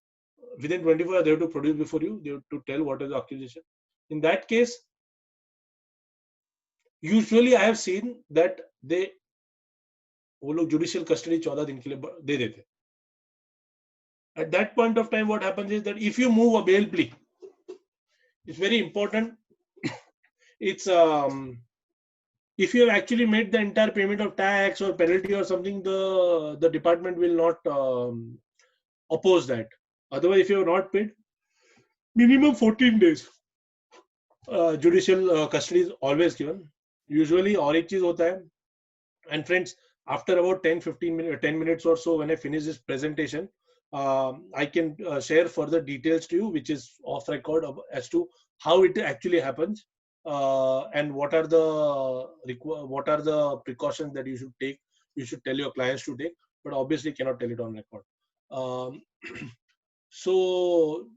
within 24 hours they have to produce before you. They have to tell what is the accusation. In that case, usually I have seen that वो लोग judicial custody 14 दिन के लिए दे देते. At that point of time, what happens is that if you move a bail plea, it's very important. It's if you have actually made the entire payment of tax or penalty or something, the department will not oppose that. Otherwise, if you have not paid, minimum 14 days judicial custody is always given. Usually, और एक चीज होता है. And friends, after about 10 minutes or so, when I finish this presentation, I can share further details to you, which is off record, as to how it actually happens and what are the precautions that you should take. You should tell your clients to take, but obviously cannot tell it on record. So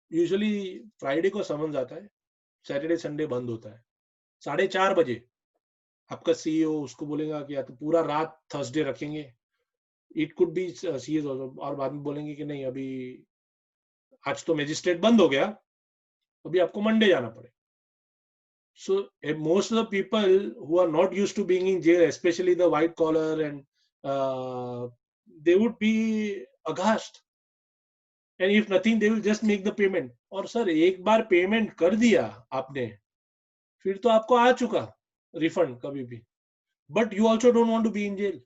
usually Friday को summons आता है, Saturday Sunday बंद होता है. 4:30 बजे आपका CEO उसको बोलेगा कि या तो पूरा रात थर्सडे रखेंगे. It could be CS also, और बाद में बोलेंगे कि नहीं, अभी आज तो मैजिस्ट्रेट बंद हो गया, अभी आपको मंडे जाना पड़े. So most of the people who are not used to being in jail, especially the white collar, and they would be aghast. And if nothing, they will just make the payment. और sir एक बार payment कर दिया आपने, फिर तो आपको आ चुका refund कभी भी. But you also don't want to be in jail.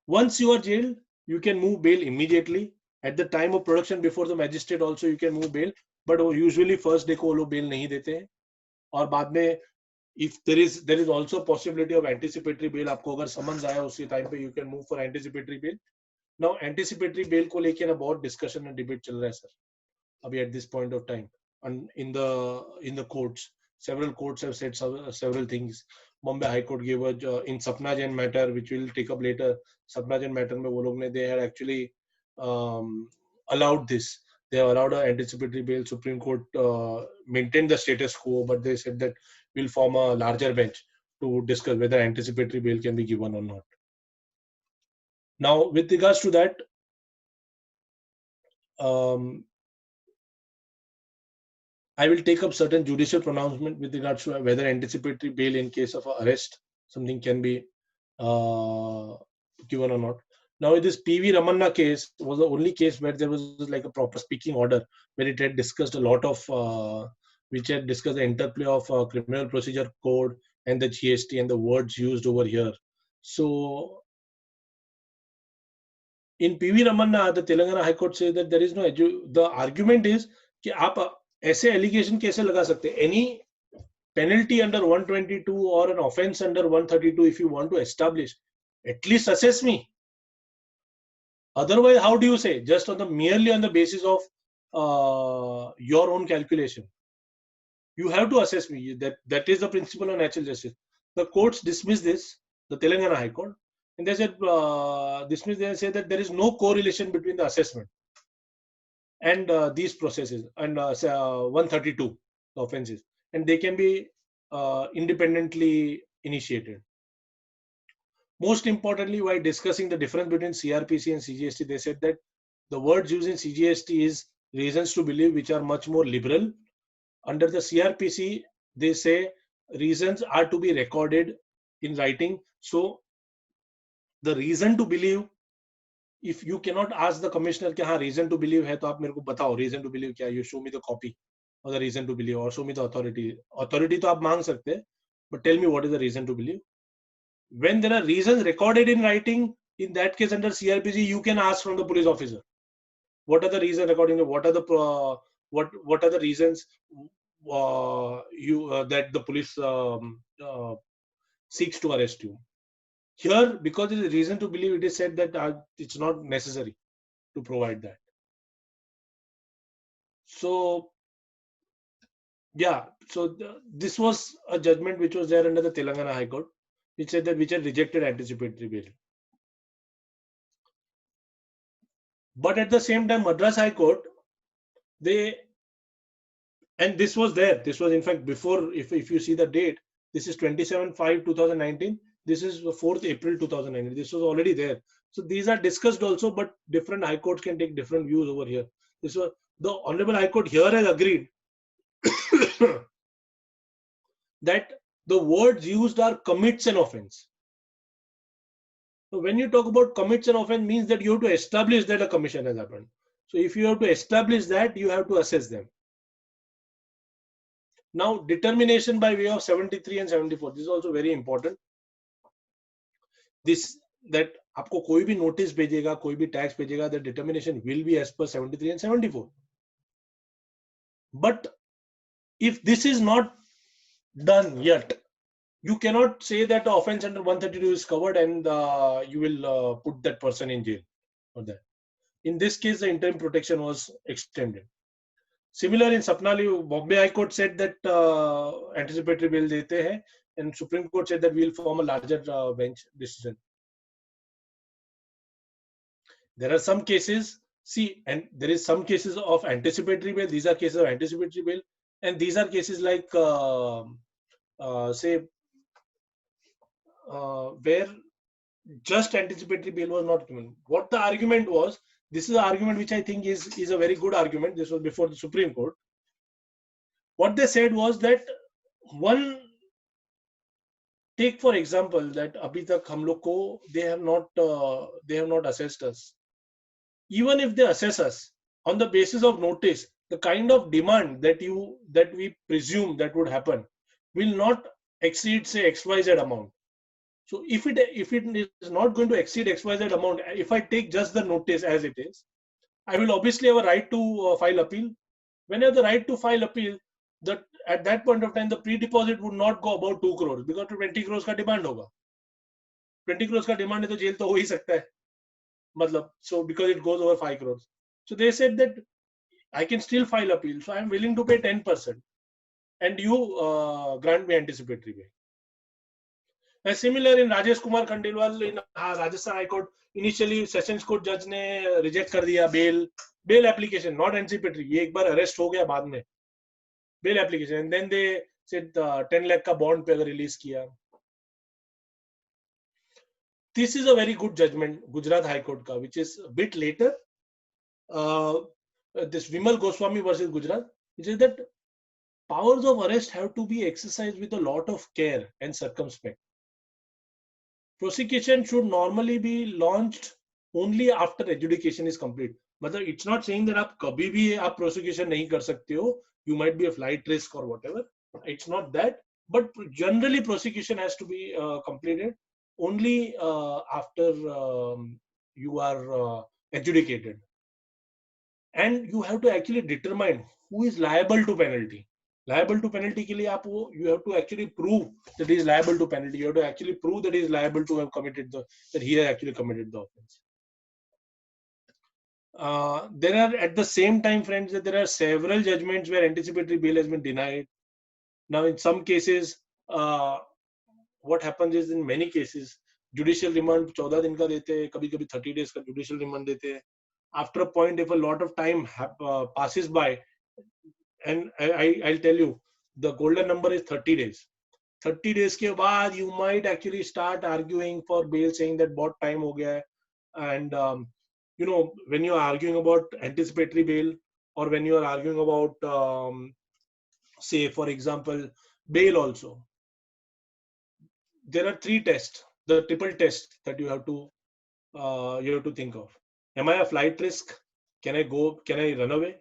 Once you are jailed, you can move bail immediately. At the time of production before the magistrate also you can move bail. But usually first day को वो लोग bail नहीं देते हैं. और बाद में if there is also possibility of anticipatory bail, आपको अगर summons आया उसी time पे you can move for anticipatory bail. Now anticipatory bail को लेके ना बहुत discussion and debate चल रहा है सर अभी at this point of time. And in the courts, several courts have said several things. Bombay High Court gave in Sapna Jain matter, which we will take up later. Sapna Jain matter में वो लोग ने they had actually allowed this. They have allowed an anticipatory bail. Supreme Court maintained the status quo, but they said that we'll form a larger bench to discuss whether anticipatory bail can be given or not. Now, with regards to that, I will take up certain judicial pronouncement with regards to whether anticipatory bail in case of arrest, something can be given or not. Now, this P.V. Ramanna case was the only case where there was like a proper speaking order, where it had discussed a lot of, which had discussed the interplay of criminal procedure code and the GST and the words used over here. So, in P.V. Ramanna, the Telangana High Court says that there is no the argument is कि आप ऐसे allegation कैसे लगा सकते हैं? Any penalty under 122 or an offense under 132, if you want to establish, at least assess me. Otherwise, how do you say? Just on the merely on the basis of your own calculation. You have to assess me. That is the principle of natural justice. The courts dismiss this, the Telangana High Court, and they said dismiss. They say that there is no correlation between the assessment and these processes and 132 offenses, and they can be independently initiated. Most importantly, while discussing the difference between CRPC and CGST, they said that the words used in CGST is reasons to believe, which are much more liberal. Under the CRPC, they say reasons are to be recorded in writing. So the reason to believe, if you cannot ask the commissioner कि हाँ reason to believe है तो आप मेरे को बताओ reason to believe क्या, you show me the copy of the reason to believe or show me the authority. Authority तो आप मांग सकते हैं, but tell me what is the reason to believe. When there are reasons recorded in writing, in that case under CRPC, you can ask from the police officer. What are the reasons according to what are the what are the reasons that the police seeks to arrest you? Here, because it is a reason to believe, it is said that it's not necessary to provide that. So, yeah, so this was a judgment which was there under the Telangana High Court, which said that which had rejected anticipatory bail. But at the same time, Madras High Court, and this was there. This was in fact before, if you see the date, this is 27/5/2019. This is 4th April 2019. This was already there. So these are discussed also, but different high courts can take different views over here. This was the Honorable High Court here has agreed that the words used are commits an offense. So when you talk about commits an offense, means that you have to establish that a commission has happened. So if you have to establish that, you have to assess them. Now, determination by way of 73 and 74. This is also very important. This that आपको कोई भी notice भेजेगा, कोई भी tax भेजेगा, the determination will be as per 73 and 74. But if this is not done yet, you cannot say that the offense under 132 is covered and you will put that person in jail for that. In this case, the interim protection was extended. Similar in Sapnali, Bombay High Court said that anticipatory bail dete hai, and Supreme Court said that we will form a larger bench decision. There are some cases, and there is some cases of anticipatory bail. These are cases of anticipatory bail, and these are cases like say where just anticipatory bail was not given. What the argument was, this is an argument which I think is a very good argument. This was before the Supreme Court. What they said was that one, take for example that abhi tak hum log ko they have not assessed us. Even if they assess us on the basis of notice, the kind of demand that we presume that would happen will not exceed say XYZ amount. So if it is not going to exceed XYZ amount, if I take just the notice as it is, I will obviously have a right to file appeal. When I have the right to file appeal, that at that point of time the pre-deposit would not go about 2 crores because 20 crores का demand होगा. 20 crores का demand है तो jail तो हो ही सकता है. मतलब, so because it goes over 5 crores. So they said that I can still file appeal. So I am willing to pay 10% and you grant me anticipatory bail. And similar in Rajesh Kumar Khandelwal in Rajasthan High Court, initially Sessions Court judge ने reject कर दिया bail application, not anticipatory. ये एक बार arrest हो गया बाद में, bail application, and then they said 10 lakh का bond पे अगर release किया. This is a very good judgment, Gujarat High Court ka, which is a bit later. This Vimal Goswami versus Gujarat, which is that powers of arrest have to be exercised with a lot of care and circumspect. Prosecution should normally be launched only after adjudication is complete. मतलब it's not saying that आप कभी भी आप prosecution नहीं कर सकते हो. You might be a flight risk or whatever. It's not that. But generally prosecution has to be completed only after you are adjudicated. And you have to actually determine who is liable to penalty. Liable to penalty के लिए आप वो you have to actually prove that he is liable to penalty. You have to actually prove that he is liable to have committed that he has actually committed the offense. There are at the same time, friends, that there are several judgments where anticipatory bail has been denied. Now, in some cases, what happens is in many cases, judicial remand 14 दिन का देते हैं, कभी-कभी 30 days का judicial remand देते हैं. After a point, if a lot of time passes by, and I'll tell you, the golden number is 30 days. 30 days के बाद you might actually start arguing for bail, saying that बहुत time हो गया है. And you know, when you are arguing about anticipatory bail, or when you are arguing about say, for example, bail also, there are 3 tests, the triple test that you have to think of. Am I a flight risk? Can I run away?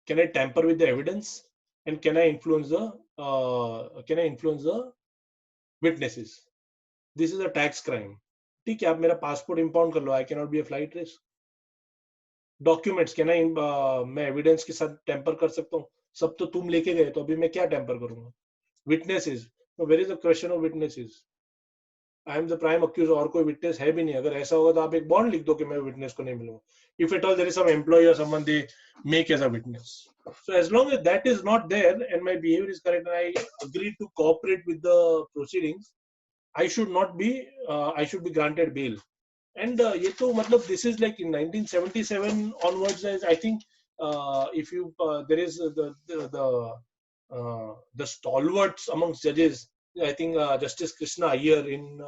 Can I tamper with the evidence? And can I influence the witnesses? This is a tax crime. ठीक है, आप मेरा passport impound कर लो, I cannot be a flight risk. Documents, can I मैं evidence के साथ tamper कर सकता हूँ? सब तो तुम लेके गए, तो अभी मैं क्या tamper करूँगा? Witnesses, so where is the question of witnesses? I am the prime accused, और कोई witness है भी नहीं. अगर ऐसा होगा तो आप एक bond लिख दो कि मैं witness को नहीं मिलूंगा. If at all there is some employee or someone they make as a witness. So as long as that is not there and my behavior is correct and I agree to cooperate with the proceedings, I should be granted bail. And ये तो मतलब this is like in 1977 onwards. I think if you there is the stalwarts amongst judges. I think Justice Krishna Iyer in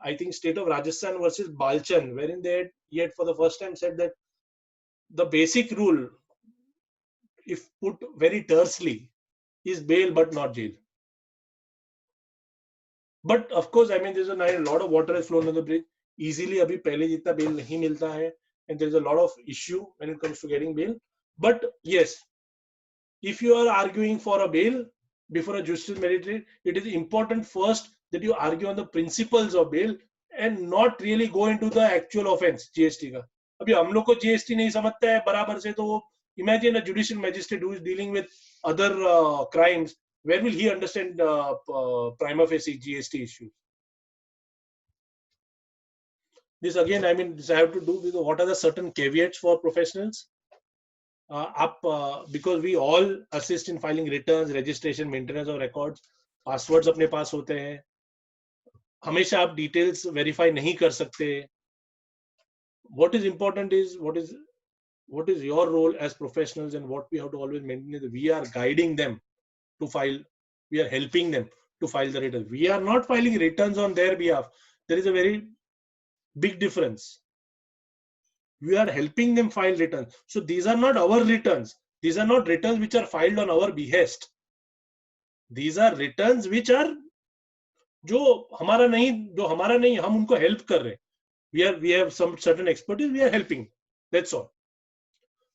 I think state of Rajasthan versus Balchan, wherein they had for the first time said that the basic rule, if put very tersely, is bail but not jail. But of course, I mean, there's a lot of water has flown on the bridge. Easily, abhi pehle jitna bail nahi milta hai, and there's a lot of issue when it comes to getting bail. But yes, if you are arguing for a bail before a judicial magistrate, it is important first that you argue on the principles of bail and not really go into the actual offense GST का. अभी हम लोग को GST नहीं समझता है बराबर से, तो imagine a judicial magistrate who is dealing with other crimes. Where will he understand prima facie GST issues? This again, I mean, this I have to do with what are the certain caveats for professionals. Because we all assist in filing returns, registration, maintenance of records, passwords अपने पास होते हैं, हमेशा आप details verify नहीं कर सकते. What is important is what is your role as professionals, and what we have to always maintain is that we are guiding them to file, we are helping them to file the returns. We are not filing returns on their behalf. There is a very big difference. We are helping them file returns. So these are not our returns. These are not returns which are filed on our behest. These are returns which are जो हमारा नहीं हम उनको help कर रहे हैं. We have some certain expertise. We are helping. That's all.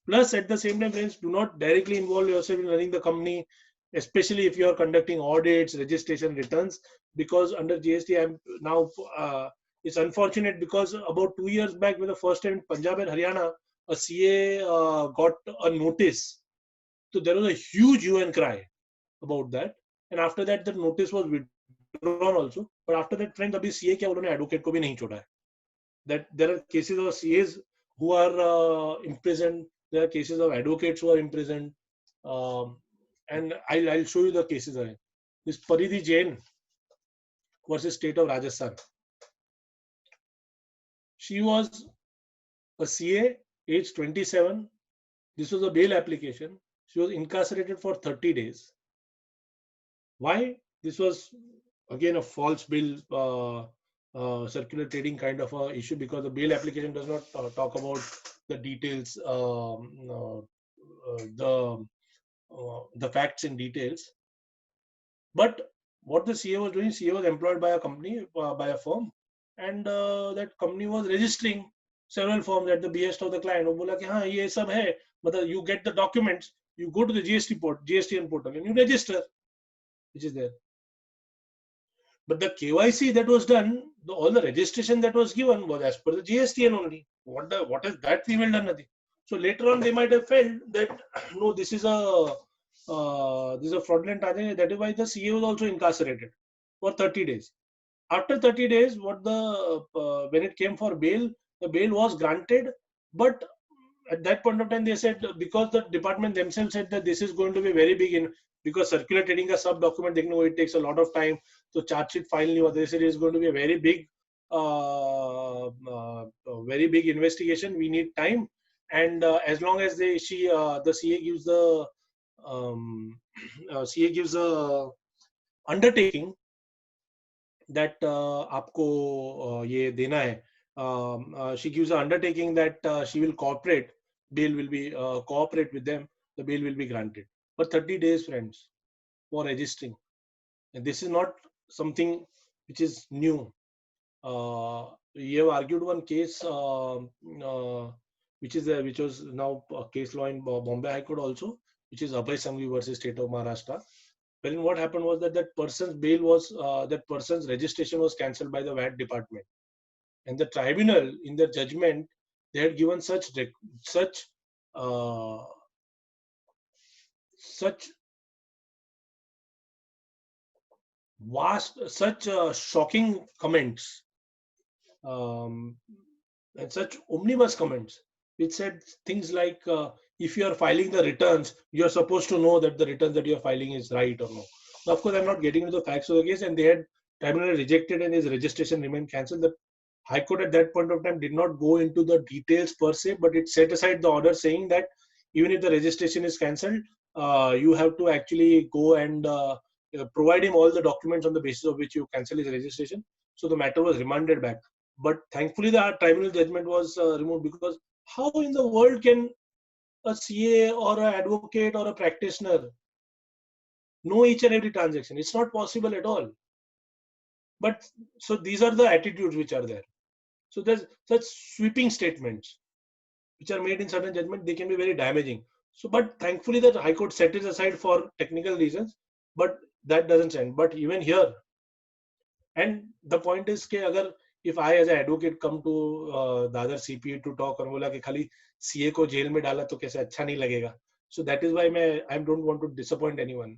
Plus, at the same time, friends, do not directly involve yourself in running the company, especially if you are conducting audits, registration, returns. Because under GST, I'm now. It's unfortunate because about 2 years back, when the first time in Punjab and Haryana, a CA got a notice. So there was a huge hue and cry about that. And after that, the notice was withdrawn also. But after that, friends, abhi CA kya उन्होंने advocate को भी नहीं छोड़ा है. That there are cases of CAs who are imprisoned. There are cases of advocates who are imprisoned. And I'll show you the cases. This Paridhi Jain versus State of Rajasthan. She was a CA, age 27. This was a bail application. She was incarcerated for 30 days. Why? This was again a false bill, circular trading kind of a issue, because the bail application does not talk about the details, the facts in details. But what the CA was doing, CA was employed by a company, by a firm, and that company was registering several forms at the behest of the client. वो बोला कि हाँ ये सब है, मतलब you get the documents, you go to the GSTN portal and you register, which is there. But the KYC that was done, all the registration that was given was as per the GSTN only. What is that female done nothing? So later on they might have felt that no, this is a fraudulent transaction. That is why the CA was also incarcerated for 30 days. After 30 days, when it came for bail, the bail was granted, but at that point of time they said, because the department themselves said that this is going to be very big, because circular trading a sub document, it takes a lot of time. So charge sheet file नहीं हुआ, they said it's going to be a very big investigation. We need time, and as long as the CA gives the undertaking that आपको ये देना है, she gives an undertaking that she will cooperate, bail will be cooperate with them, the bail will be granted. But 30 days, friends, for registering, and this is not something which is new. We have argued one case which was now a case law in Bombay High Court also, which is Abhay Sanghvi versus State of Maharashtra. Wherein what happened was that person's bail was that person's registration was cancelled by the VAT department, and the tribunal in their judgment they had given such shocking comments and such omnibus comments, which said things like, if you are filing the returns, you are supposed to know that the returns that you are filing is right or no. Now, of course, I'm not getting into the facts of the case, and they had tribunal rejected and his registration remained cancelled. The High Court at that point of time did not go into the details per se, but it set aside the order saying that even if the registration is cancelled, you have to actually go and provide him all the documents on the basis of which you cancel his registration. So the matter was remanded back. But thankfully, the tribunal judgment was removed, because how in the world can a CA or an advocate or a practitioner know each and every transaction? It's not possible at all. But so these are the attitudes which are there. So there's such sweeping statements which are made in certain judgment, they can be very damaging. So, but thankfully the High Court set it aside for technical reasons, but that doesn't end. But even here, and the point is that if I as an advocate come to the other CPA to talk और बोला कि खाली CA को jail में डाला तो कैसे अच्छा नहीं लगेगा. So that is why I don't want to disappoint anyone.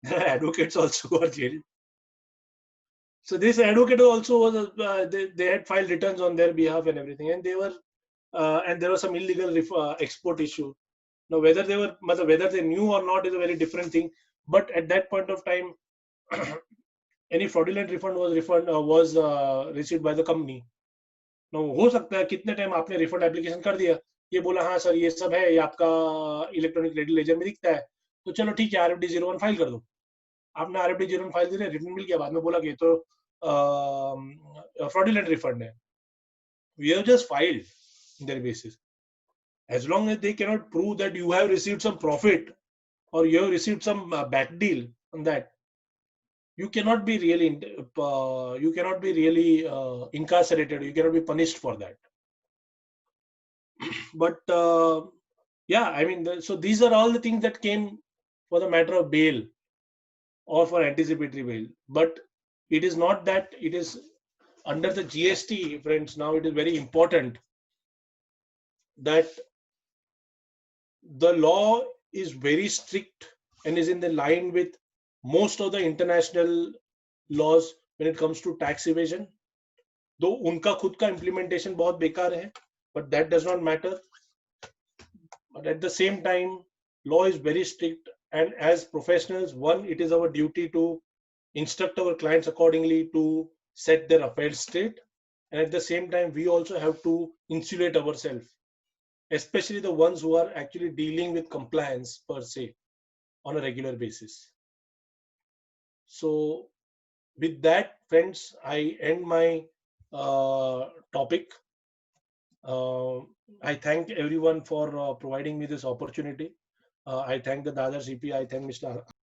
There are advocates also who are jailed. So this advocate also was they had filed returns on their behalf and everything, and they were and there was some illegal export issue. Now whether they knew or not is a very different thing. But at that point of time, any fraudulent refund was received by the company. Now हो सकता है कितने time आपने refund application कर दिया, ये बोला हाँ सर ये सब है, ये आपका इलेक्ट्रॉनिक क्रेडिट लेजर में दिखता है, तो चलो ठीक है RFD 01 फाइल कर दो. आपने RFD 01 फाइल दे रिटर्न मिल गया, बाद में बोला कि तो fraudulent refund है. We have just filed in their basis. As long as they cannot prove that you have received some profit or you have received some back deal on that, you cannot be really incarcerated. You cannot be punished for that. But yeah, I mean, so these are all the things that came for the matter of bail or for anticipatory bail. But it is not that it is under the GST, friends. Now it is very important that the law is very strict and is in the line with most of the international laws when it comes to tax evasion. Though उनका खुद का implementation बहुत बेकार है, but that does not matter. But at the same time, law is very strict, and as professionals, one, it is our duty to instruct our clients accordingly to set their affairs straight, and at the same time, we also have to insulate ourselves, especially the ones who are actually dealing with compliance per se on a regular basis. So with that, friends, I end my topic. I thank everyone for providing me this opportunity. I thank the Dadar CP. I thank Mr.